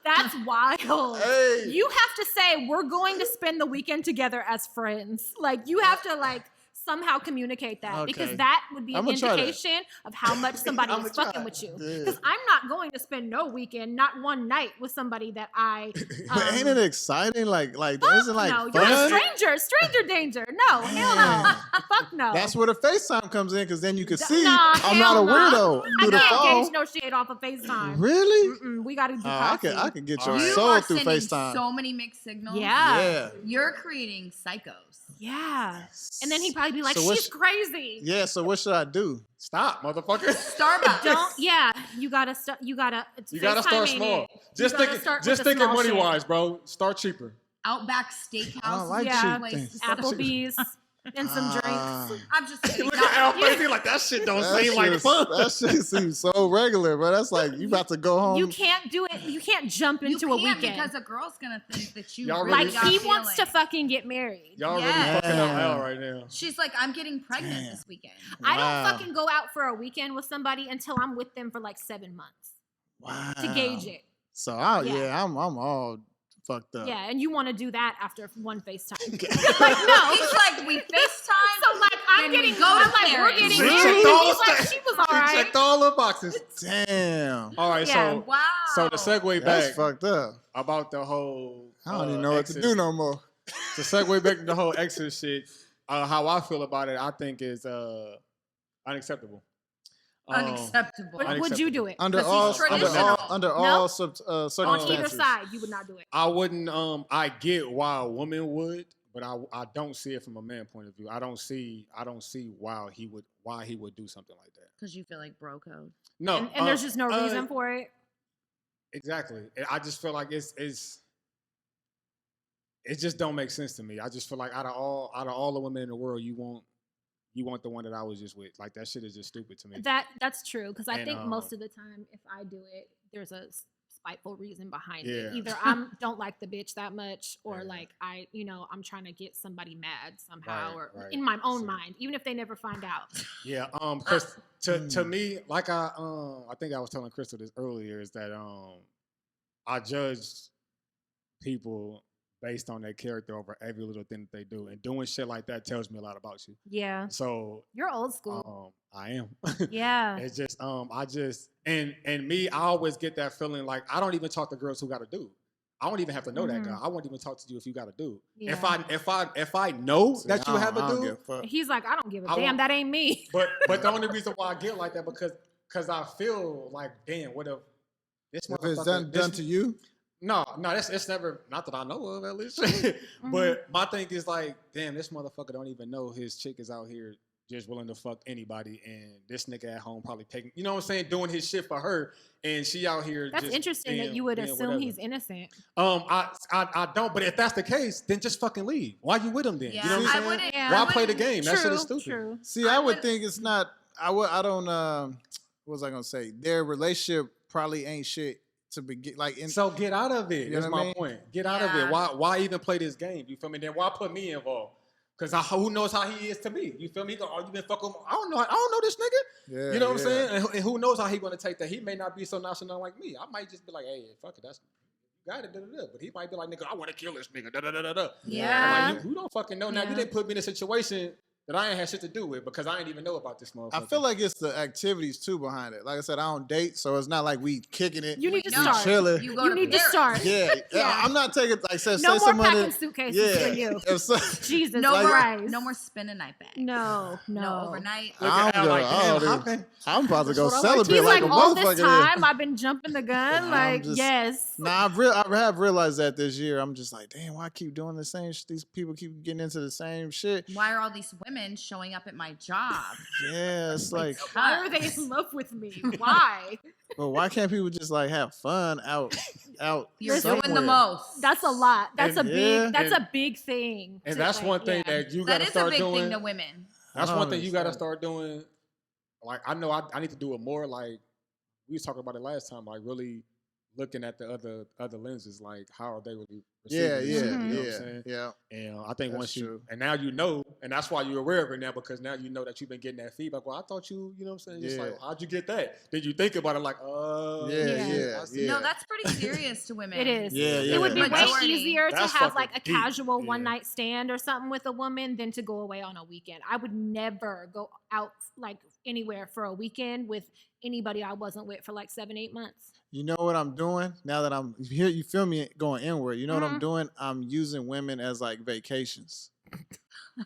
That's wild. Hey. You have to say, we're going to spend the weekend together as friends. Like, you have to, like, somehow communicate that because Okay. that would be an I'ma try that. indication of how much somebody I'ma is try. fucking with you. Yeah. Because I'm not going to spend no weekend, not one night with somebody that I. But ain't it exciting? Like Fuck isn't it like no, fun? you're a stranger danger. No, hell no. Fuck no. That's where the FaceTime comes in because then you can see Nah, I'm not a hell no. weirdo I through the can't phone. gauge no shit off of FaceTime. Really? Mm-mm, we got to do I coffee. can get All your right. You soul are through sending FaceTime. so many mixed signals. Yeah. You're creating psychos. Yeah. And then he'd probably be like, So what's- she's crazy. Yeah. So what should I do? Stop, motherfucker. Starbucks. Don't, yeah. You gotta, you gotta You gotta start small. Just gotta think, start with just the thinking small money shit. wise, bro. Start cheaper. Outback Steakhouse. I don't like Yeah. cheap things. Applebee's. and some drinks. I'm just kidding. Look No, at Al face. He like that shit don't seem like fun. That shit seems so regular, bro. That's like you about to go home. You can't do it. You can't jump into a weekend because a girl's gonna think that you Y'all really really- like got he feeling. wants to fucking get married. Y'all Yeah. really fucking up Damn. Al right now. She's like, I'm getting pregnant this weekend. I Wow. don't fucking go out for a weekend with somebody until I'm with them for like 7 months Wow. to gauge it. So Yeah. I'm all fucked up. Yeah, and you want to do that after one FaceTime. Like, no. He's like, we FaceTime. So like I'm Then we getting, go to I'm like we're Paris. getting She married. checked all He's the like sta- she was all She right. checked all the boxes. Damn. All right, Yeah. so Wow. so to segue That's back fucked up. about the whole I don't even know what to exes- do no more. To segue back to the whole exes shit, how I feel about it, I think is unacceptable. Unacceptable. Would you do it? Under 'Cause all he's traditional. under all No? circumstances. On either side, you would not do it. I wouldn't. I get why a woman would, but I don't see it from a man point of view. I don't see why he would do something like that. Because you feel like bro code. No, And there's just no reason for it. Exactly. I just feel like it just don't make sense to me. I just feel like out of all the women in the world, you want the one that I was just with. Like that shit is just stupid to me. That's true because I And, think most of the time, if I do it, there's a spiteful reason behind it. Yeah. Either I don't like the bitch that much, or Yeah. like I'm trying to get somebody mad somehow, Right, or right. in my own See. mind, even if they never find out. Yeah, because to me, like I think I was telling Crystal this earlier, is that I judge people based on their character over every little thing that they do, and doing shit like that tells me a lot about you. Yeah, So you're old school. I am. Yeah, It's just I just and me, I always get that feeling like I don't even talk to girls who got a dude. I don't even have to know that guy. I won't even talk to you if you got a dude. Yeah. If I know See, that you have a I don't dude, give a fuck. he's like, I don't give a I damn. won't- That ain't me. but the only reason why I get like that because I feel like, damn, what if this If it's motherfucker done to you, No, it's never, not that I know of at least. Mm-hmm. But my thing is like, damn, this motherfucker don't even know his chick is out here just willing to fuck anybody, and this nigga at home probably taking, you know what I'm saying, doing his shit for her, and she out here. That's just interesting that being- you would being assume whatever. he's innocent. I don't. But if that's the case, then just fucking leave. Why you with him then? Yeah, You know what I'm I saying? wouldn't. Yeah. Why I play the wouldn't- game? That shit is stupid. True. see, I would would- think it's not. I don't. What was I gonna say? Their relationship probably ain't shit to begin. Like, So get out of it. You know That's what I my mean? point. Get out of Yeah. it. Why even play this game? You feel me? Then why put me involved? Because who knows how he is to me? You feel me? He go, oh, you been fucking. I don't know this nigga. yeah, You know what I'm yeah. saying? And who knows how he gonna take that? He may not be so nonchalant like me. I might just be like, hey, fuck it, that's you got it, but he might be like, nigga, I want to kill this nigga. Yeah. I'm like, you don't fucking know. Now Yeah. you didn't put me in a situation that I ain't had shit to do with because I ain't even know about this motherfucker. I feel like it's the activities too behind it. Like I said, I don't date, so it's not like we kicking it. You need to No. start. chilling. You go You to need to Paris. start. Yeah, Yeah. I'm not taking like say No more someone packing that- suitcases yeah. for you. If so, Jesus No more, Christ. no more spin a night bag. No. No overnight. Look I at don't Al like, go- damn, oh, how dude. can- I'm about to go That's what I like. celebrate He's like, like, a all motherfucker. this time I've been jumping the gun. I'm Like, just- yes. Nah, I have realized that this year. I'm just like, damn, why I keep doing the same? These people keep getting into the same shit. Why are all these women showing up at my job? Yeah, it's like, Why are they in love with me? Why? but why can't people just like have fun out? You're somewhere? doing the most. That's a lot. That's And- a big. yeah. That's and- a big thing. And to, that's like, one thing yeah. that you That gotta is a start big doing. thing to women. That's one thing you gotta Understand. start doing. Like I know I need to do it more. Like we was talking about it last time. Like really looking at the other lenses. Like how are they really? Yeah, receiving this yeah, shit, you know what I'm yeah, saying? yeah. And I think That's once you true. and now you know, and that's why you're aware of it now because now you know that you've been getting that feedback. Well, I thought you know what I'm saying? Just Yeah. like how'd you get that? Did you think about it? Like, Yeah, I see. yeah. No, that's pretty serious to women. It is. Yeah, yeah. It would be way Majority. easier to That's have fucking like a deep. casual Yeah. one night stand or something with a woman than to go away on a weekend. I would never go out like anywhere for a weekend with anybody I wasn't with for like 7-8 months. You know what I'm doing now that I'm here? You feel me going inward? You know what I'm Mhm. doing? I'm using women as like vacations.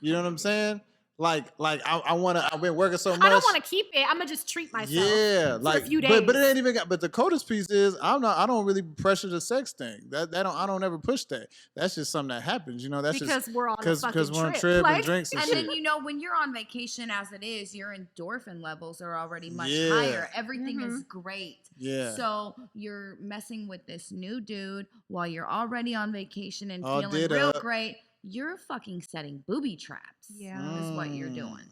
You know what I'm saying? Like I want to. I've been working so much. I don't want to keep it. I'm gonna just treat myself. Yeah, for like a few but it days. ain't even got. But the coldest piece is I don't really pressure the sex thing. I don't ever push that. That's just something that happens. You know, that's because just we're on a fucking we're on trip. trip Like, and drinks and And shit. then you know when you're on vacation as it is, your endorphin levels are already much Yeah. higher. Everything is great. Yeah. So you're messing with this new dude while you're already on vacation and All feeling did real up. great. you're fucking setting booby traps. Yeah. Is what you're doing.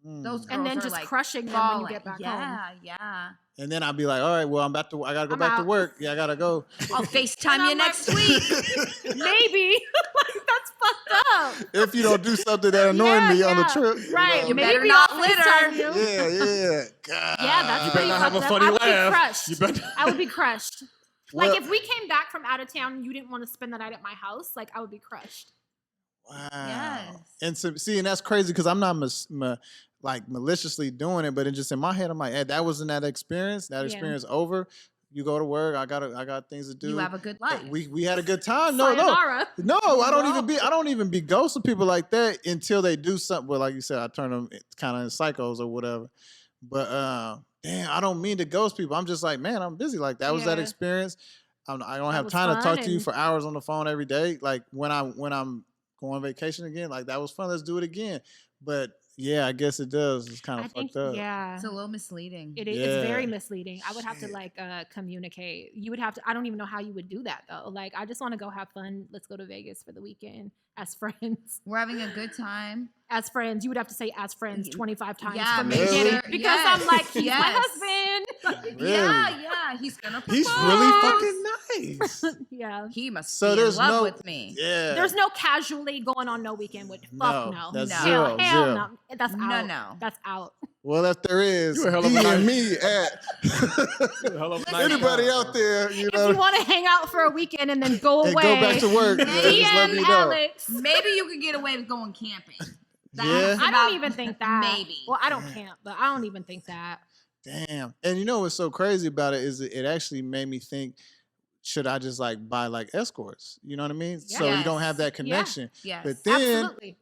Those girls And then are just like crushing them when you get back home. Yeah. And then I'll be like, all right, well, I gotta go back to work. Yeah, I gotta go. I'll FaceTime you next week. Maybe. Like, that's fucked up. If you don't do something that annoyed me on the trip. Right. You Maybe better not I'll litter. FaceTime you. Yeah. God. Yeah, that's You pretty better not have a fucked up. funny I would laugh. be crushed. You better. I would be crushed. Well- Like, if we came back from out of town and you didn't want to spend the night at my house, like, I would be crushed. Wow. Yes. And so, see, and that's crazy because I'm not maliciously doing it, but it just in my head, I'm like, hey, that wasn't that experience. That experience over. You go to work. I got things to do. You have a good life. We had a good time. No, Sayonara. I don't even be ghosting people like that until they do something. Well, like you said, I turn them kind of in psychos or whatever. But damn, I don't mean to ghost people. I'm just like, man, I'm busy. Like that was that experience. I don't have was time to talk to you fun for hours on the phone every day. Like when I'm going on vacation again, like that was fun. Let's do it again. But yeah, I guess it does. It's kind of fucked up. Yeah. It's a little misleading. It is. Yeah. It's very misleading. I would have to like communicate. You would have to. I don't even know how you would do that though. Like, I just want to go have fun. Let's go to Vegas for the weekend as friends. We're having a good time. As friends, you would have to say "as friends" 25 times Yeah, for me to make get sure- it because I'm like, he's my Yes. husband. Like, Really? Yeah. He's gonna propose. He's really fucking nice. yeah. He must So be there's in love no- with me. Yeah. There's no casually going on no weekend with. Fuck no. That's Hell zero. no. That's out. No. That's out. Well, if there is, You a hell of a DM nice- me at Hell of a nice anybody guy, out there, you If know, you want to hang out for a weekend and then go and away, go back to work. Yeah, just let DM me know. Alex. Maybe you could get away with going camping. That's Yeah. I about- don't even think that. Maybe. Well, I don't camp, but I don't even think that. Damn. And you know what's so crazy about it is it actually made me think, should I just like buy like escorts? You know what I mean? So you don't have that connection. Yes. But then Absolutely.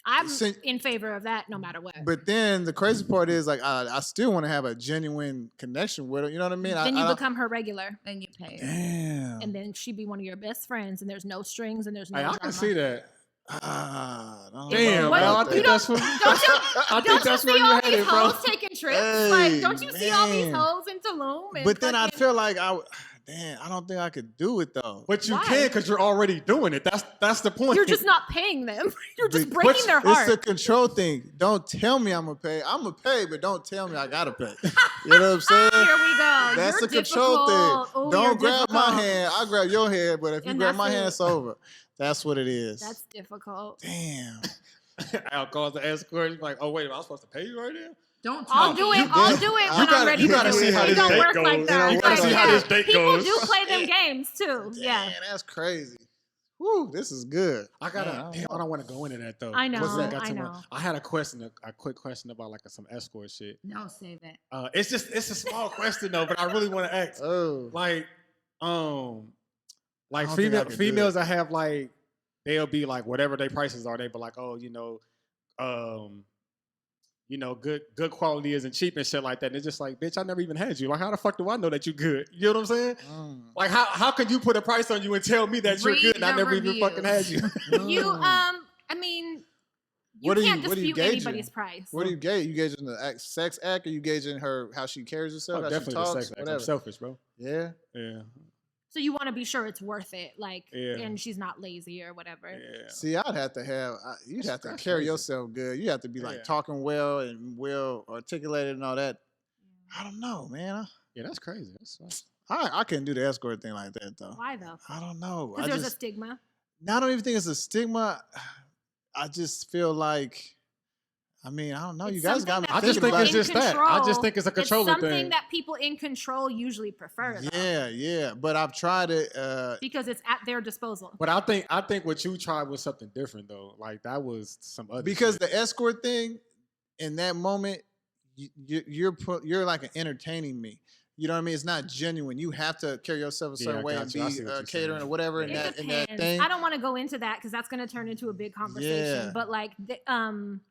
I'm Since- in favor of that no matter what. but then the crazy part is like I still want to have a genuine connection with her. You know what I mean? then you I don't- become her regular, Then you pay. Damn. and then she be one of your best friends, and there's no strings and there's no Hey, I drama. can see that. I don't Damn, know What? man. I about think that. that's what. Don't you, I think don't you that's see where you all headed, these bro. hoes taking trips? Hey, Like, don't you see all these man. hoes in Tulum? And But then I fucking- feel like damn, I don't think I could do it though. But you Why? can because you're already doing it. That's the point. you're just not paying them. You're just But breaking their heart. It's a control thing. Don't tell me I'm gonna pay. I'm gonna pay, but don't tell me I gotta pay. You know what I'm saying? Here we go. That's You're the control difficult. thing. Ooh, Don't you're grab my difficult. hand. I'll grab your hand, but if you And grab my that's hand, it. it's over. That's what it is. That's difficult. Damn. I'll call the escort. You're like, oh wait, am I supposed to pay you right now? Don't I'll talk. do You it. I'll good? do it You when gotta- I'm ready you to gotta do see it. how It this don't date work goes. like You that. gotta see how this date People goes. do play them games too. Yeah. Man, that's crazy. Woo, this is good. I gotta. Man, Damn, I don't want to go into that though. I know, What's that got I to know. I had a question, a quick question about like some escort shit. No, save it. It's a small question though, but I really want to ask. Oh. Like I don't think I could do females that have like they'll be like whatever their prices are, they be like, oh, good quality isn't cheap and shit like that. And it's just like, bitch, I never even had you. Like, how the fuck do I know that you good? You know what I'm saying? Like, how can you put a price on you and tell me that you're Read good and I the never even fucking had you? You I mean, you What are can't you- what are you dispute gauging? anybody's price. What do you gauge? You gauging the sex act, or you gauging her how she carries herself? Oh, how definitely she the talks, sex act. I'm whatever. selfish, bro. Yeah. Yeah. So you want to be sure it's worth it, like, Yeah. and she's not lazy or whatever. Yeah. See, I'd have to have. You'd have to That's carry crazy. yourself good. You have to be like Yeah. talking well and well articulated and all that. I don't know, man. Yeah, that's crazy. That's I couldn't do the escort thing like that though. Why though? I don't know. Because I there's a just, stigma. I don't even think it's a stigma. I just feel like. I mean, I don't know. It's You guys got me something that I just thinking think about it's it. just that. I just think it's a It's controlling something thing. that people in control usually prefer. Though, Yeah. But I've tried it. because it's at their disposal. But I think what you tried was something different though. Like that was some other Because shit. the escort thing, in that moment, you're like entertaining me. You know what I mean? It's not genuine. You have to carry yourself a certain I way got and you. I be see what you're catering saying. or whatever It in that depends. thing. I don't want to go into that because that's going to turn into a big conversation. Yeah. But like, I'm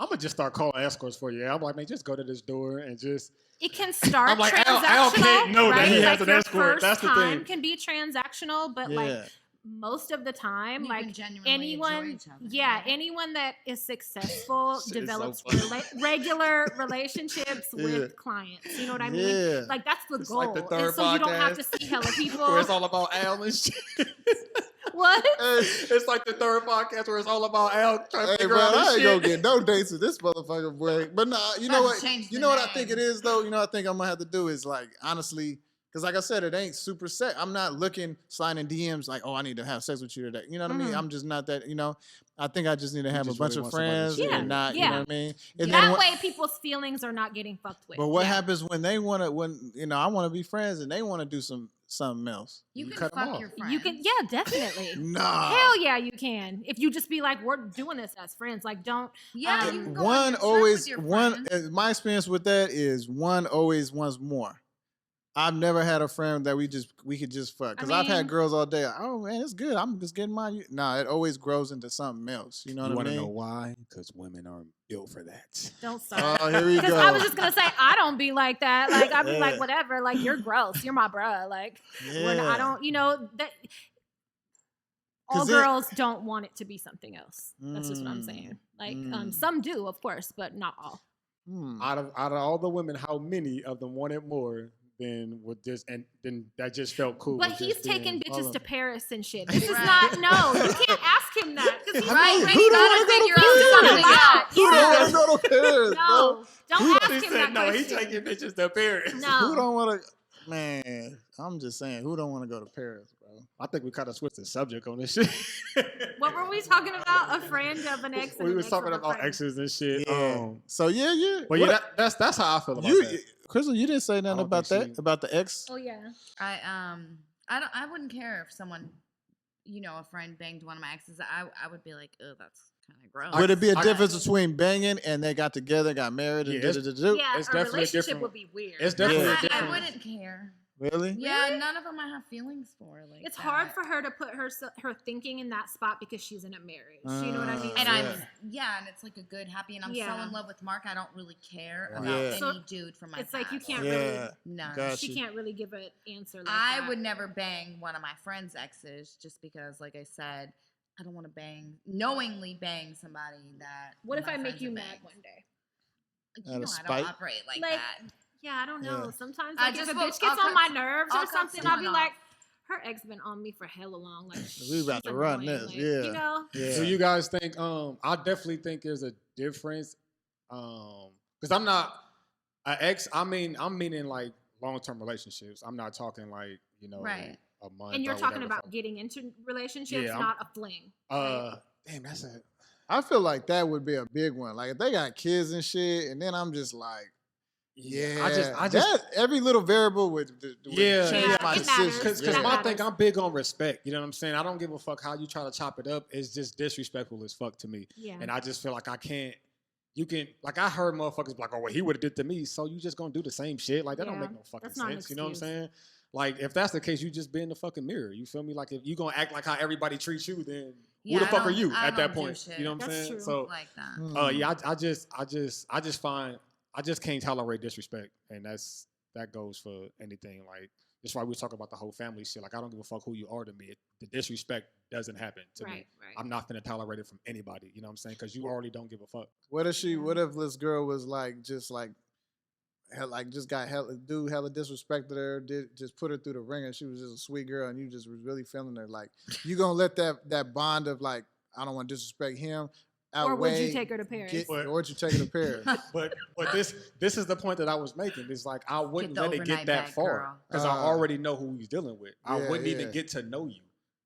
gonna just start calling escorts for you. I'm like, man, just go to this door and just. it can start I'm like, transactional. Al can't know that right? he has like an your escort. First That's the time thing. can be transactional, but Yeah. like most of the time, You like can genuinely enjoy anyone, each other, yeah, right? anyone that is successful Shit is so develops funny. regular relationships Yeah. with clients. You know what I mean? Yeah. Like that's the It's goal. like the third and so you don't have to podcast see hella people. Where it's all about Al and shit. What? It's like the third podcast where it's all about Al trying to Hey, figure bro, out I this ain't shit. gonna get no dates with this motherfucker, boy. But nah, you know Gotta what? change You the know what I think name. it is, though? You know what I think I'm gonna have to do is, like, honestly, because like I said, it ain't super set. I'm not looking, sliding DMs like, oh, I need to have sex with you today. You know what I mean? I'm just not that, I think I just need to have a just bunch really of want somebody to friends chill and with. not, you know what I mean? And That what- way, people's feelings are not getting fucked with. But what Yeah. happens when they want to, I want to be friends and they want to do something else? You You can cut 'em fuck off. your friends. You can, yeah, definitely. Nah. Hell yeah, you can. If you just be like, we're doing this as friends. Like, don't. Yeah, you can go on One your trip always, with your one, friends. my experience with that is one always wants more. I've never had a friend that we could just fuck. Because I've had mean- girls all day. Oh man, it's good. I'm just getting mine. Nah, it always grows into something else. You know You what I want to mean? know why? Because women aren't built for that. Don't start. Oh, here we Because go. I was just gonna say I don't be like that. Like I be Yeah. like whatever. Like you're gross. You're my bruh. Like when I Yeah. don't, that. All 'Cause it- girls don't want it to be something else. That's just what I'm Mm, saying. Like mm. some do, of course, but not all. Out of all the women, how many of them wanted more than with this, and then that just felt cool? But with he's just taking being- bitches to Paris and shit. This is Right. not. No, you can't ask him that because he's Right, already you got gotta to figure He's out doing a something lot. else. Who Yeah. don't want to go to Paris, bro? No, don't ask He him said that no. He question. taking bitches to Paris. No. Who don't want to? Man, I'm just saying, who don't want to go to Paris, bro? I think we kind of switched the subject on this shit. What were we talking about? A friend of an ex. And we an was ex talking of a about friend. exes and shit. Yeah. So yeah. But What- yeah, that's how I feel about you, that. Crystal, you didn't say nothing don't about think that she- about the ex. Oh yeah. I wouldn't care if someone, a friend banged one of my exes. I would be like, oh, that's kind of gross. Would it be a I- difference between banging and they got together, got married, and Yeah, it's- do? Yeah, It's a definitely relationship different. would be weird. It's definitely Yeah. I different. wouldn't care. Really? Yeah, none of them I have feelings for. Like It's that. hard for her to put her thinking in that spot because she's in a marriage. You know what I mean? And Yeah. and it's like a good, happy, and I'm Yeah. so in love with Mark. I don't really care Wow. about Yeah. any So, dude from my it's like you past. can't Yeah. really. None. Got She you. can't really give an answer like I that. would never bang one of my friends' exes just because, like I said, I don't want to knowingly bang somebody that. What if my I make friends you have mad banged. one day? You Out of know, I spite? don't operate like that. Yeah, I don't know. Yeah. Sometimes I like, if just a will- bitch gets I'll on my cut- nerves I'll or cut something, I'll be someone like, off. her ex been on me for hella long. Like We about she's to run annoying, this, like, yeah. You know? Yeah. Do you guys think? I definitely think there's a difference. Because I'm not an ex. I'm meaning like long-term relationships. I'm not talking like Right. a month. And you're or talking whatever. about getting into relationships, Yeah, not a fling. right? Damn, that's a. I feel like that would be a big one. Like if they got kids and shit, and then I'm just like, yeah, I just that every little variable would Yeah, change yeah, my it decision. matters. Because That my matters. thing, I'm big on respect. You know what I'm saying? I don't give a fuck how you try to chop it up. It's just disrespectful as fuck to me. Yeah. And I just feel like I can't. You can like I heard motherfuckers be like, oh, well, he would have did to me, so you just gonna do the same shit. Like that don't Yeah, make no fucking that's not an sense. You know what I'm excuse. saying? Like if that's the case, you just be in the fucking mirror. You feel me? Like if you gonna act like how everybody treats you, then Yeah, who the I fuck are don't- you I at that don't do point? shit. You know what I'm That's saying? true. So Like that. yeah, I just find I just can't tolerate disrespect, and that goes for anything. Like that's why we talk about the whole family shit. Like I don't give a fuck who you are to me. The disrespect doesn't happen to me. Right. I'm not gonna tolerate it from anybody. You know what I'm saying? Because you already don't give a fuck. What if this girl was like just got hella disrespected her, just put her through the ringer. She was just a sweet girl, and you just was really feeling her. Like you gonna let that bond of like I don't want to disrespect him outweigh? Or would you take her to Paris? Or would you take her to Paris? But this is the point that I was making. It's like I wouldn't the let it get overnight that bag, far girl. because I already know who he's dealing with. I Yeah, wouldn't yeah. even get to know you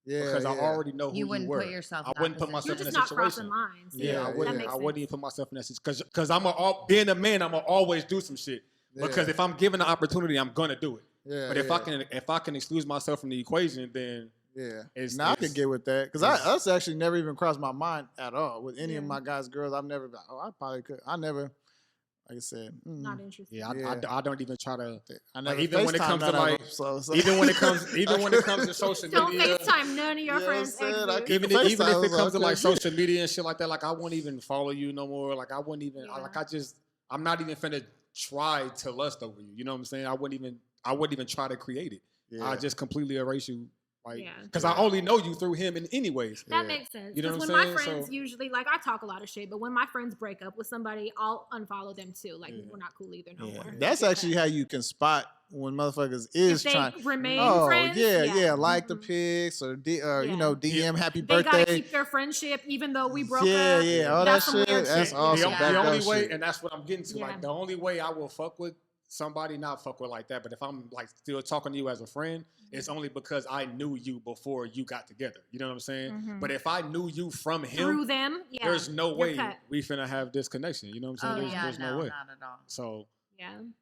Yeah, because I already know who You you wouldn't were. put yourself I in that wouldn't put position. myself You're in just that not situation. crossing lines. Yeah, I that wouldn't. makes I wouldn't sense. even put myself in that situation because being a man. I'm gonna always do some shit because Yeah. if I'm given the opportunity, I'm gonna do it. Yeah, But if I can exclude myself from the equation, then Yeah. It's- Now I it's- could get with that because it's- that's actually never even crossed my mind at all with any of Yeah. my guys, girls. I've never been. Oh, I probably could. I never, like I said, Not interested. yeah, Yeah. I don't even try to. I never. even when it FaceTime comes to, none of like, them, so. Even when it comes to social Don't media, FaceTime none of your Yeah, friends' I said, I exes. can't- even FaceTime if it was comes to okay. like social media and shit like that, like I wouldn't even follow you no more. Like I wouldn't even. Yeah. I'm not even finna try to lust over you. You know what I'm saying? I wouldn't even try to create it. Yeah. I just completely erase you Like, Yeah. because I only know you through him in anyways. That makes sense. You know Because what when I'm my saying? friends So- usually, like, I talk a lot of shit, but when my friends break up with somebody, I'll unfollow them too. Like, we're not cool either no more. That's Like, actually how you can spot when motherfuckers is if they trying. remain Oh friends. yeah, like the pics or you know, DM happy They gotta birthday. keep their friendship even though we broke up. Yeah, all that That's some shit. weird That's shit. awesome. The, Back the up only way, shit. and that's what I'm getting to. Yeah. Like the only way I will fuck with somebody, not fuck with like that, but if I'm like still talking to you as a friend, it's only because I knew you before you got together. You know what I'm saying? But if I knew you from him, Through them, there's no you're way cut. we finna have this connection. You know what I'm saying? There's no way. Not at all. So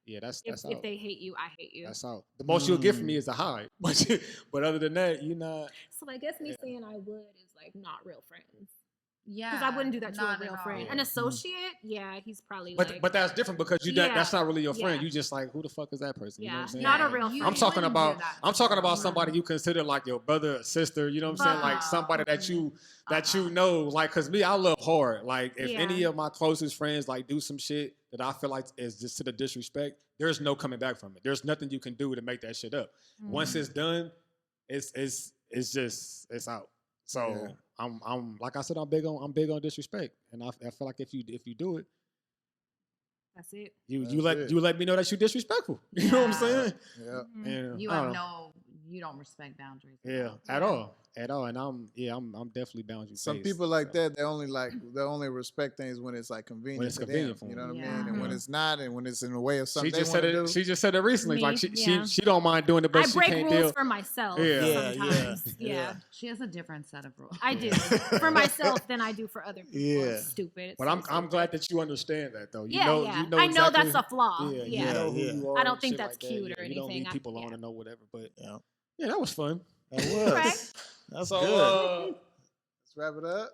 Yeah. that's If out. they hate you, I hate you. That's out. The most you'll get from me is a high, but other than that, you're not. So I guess me saying I would is like not real friends. Yeah, Because I wouldn't do that to a not real at friend. all. An associate, he's probably But like. but that's different because that's not really your friend. Yeah. You just like, who the fuck is that person? You know what I'm saying? not a real You friend. I'm talking wouldn't do about that. somebody you consider like your brother or sister, you know what I'm saying? Like somebody that you know, like, cause me, I love hard. Like if any of my closest friends like do some shit that I feel like is just to the disrespect, there's no coming back from it. There's nothing you can do to make that shit up. Once it's done, it's out. So I'm like I said, I'm big on disrespect. And I feel like if you do it, That's it. you let me know that you're disrespectful. You know what I'm saying? Yeah. And You I have don't know. you don't respect boundaries. Yeah, at all. And I'm definitely boundaries. Some people like that, they only respect things when it's like convenient. When it's to convenient them, for you know them. what I mean? And when it's not, and when it's in the way of something She they just want said to it. do. She just said it recently. Me, Like yeah. she don't mind doing it, but I she break can't rules deal. for myself Yeah. sometimes. Yeah. Yeah. She has a different set of rules. I do for myself than I do for other people. Yeah. It's stupid. It's But so I'm stupid. glad that you understand that though. You Yeah, know, yeah. You know I know exactly, that's a flaw. Yeah, Yeah. You know who Yeah. you are. I don't and think shit that's like that. cute or You don't anything. need people on to know whatever. But Yeah. yeah, that was fun. That was. Right. That's So good. Let's wrap it up.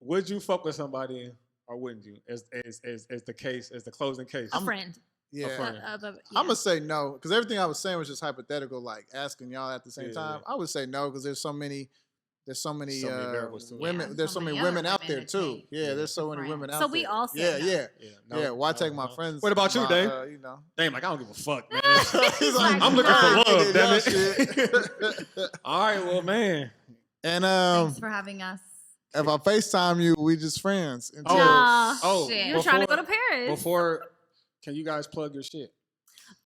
would you fuck with somebody or wouldn't you? As the closing case. A friend. Yeah. friend. Yeah. I'm gonna say no because everything I was saying was just hypothetical, like asking y'all at the same Yeah. time. I would say no because there's so many So many variables to it. women. Yeah, There's so so many many women other out women there to too. take Yeah, there's so many friends. women out So there. we all said Yeah, no. yeah. Yeah, Why take my friends? What about you, my, Dave? You know, Damn, like I don't give a fuck, man. He's like, I'm looking nah. for love, damn Y'all it. All right, well, man. And Thanks for having us. if I FaceTime you, we just friends. Until, Oh, shit. You're trying to go to Paris. Before, can you guys plug your shit?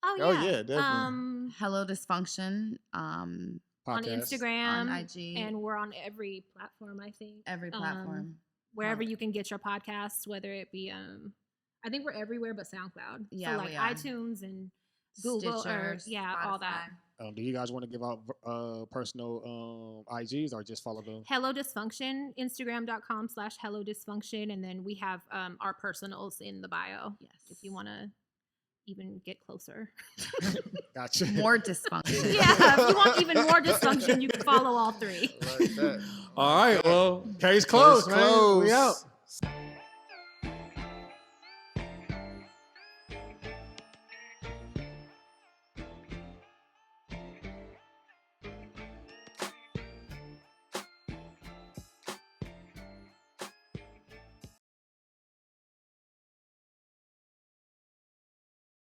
Oh Oh, yeah. yeah, definitely. Hello Dysfunction. On Podcast. Instagram, On IG. and we're on every platform. I think Every platform. wherever you can get your podcasts, whether it be I think we're everywhere but SoundCloud. Yeah, so like we are. iTunes and Google Stitcher, all that. Spotify. Do you guys want to give out personal IGs or just follow them? Hello Dysfunction, Instagram.com/Hello Dysfunction, and then we have our personals in the bio. Yes. If you want to even get closer. Gotcha. More dysfunction. Yeah, if you want even more dysfunction, you can follow all three. like that. All right, well, case closed, Case man. We closed. out.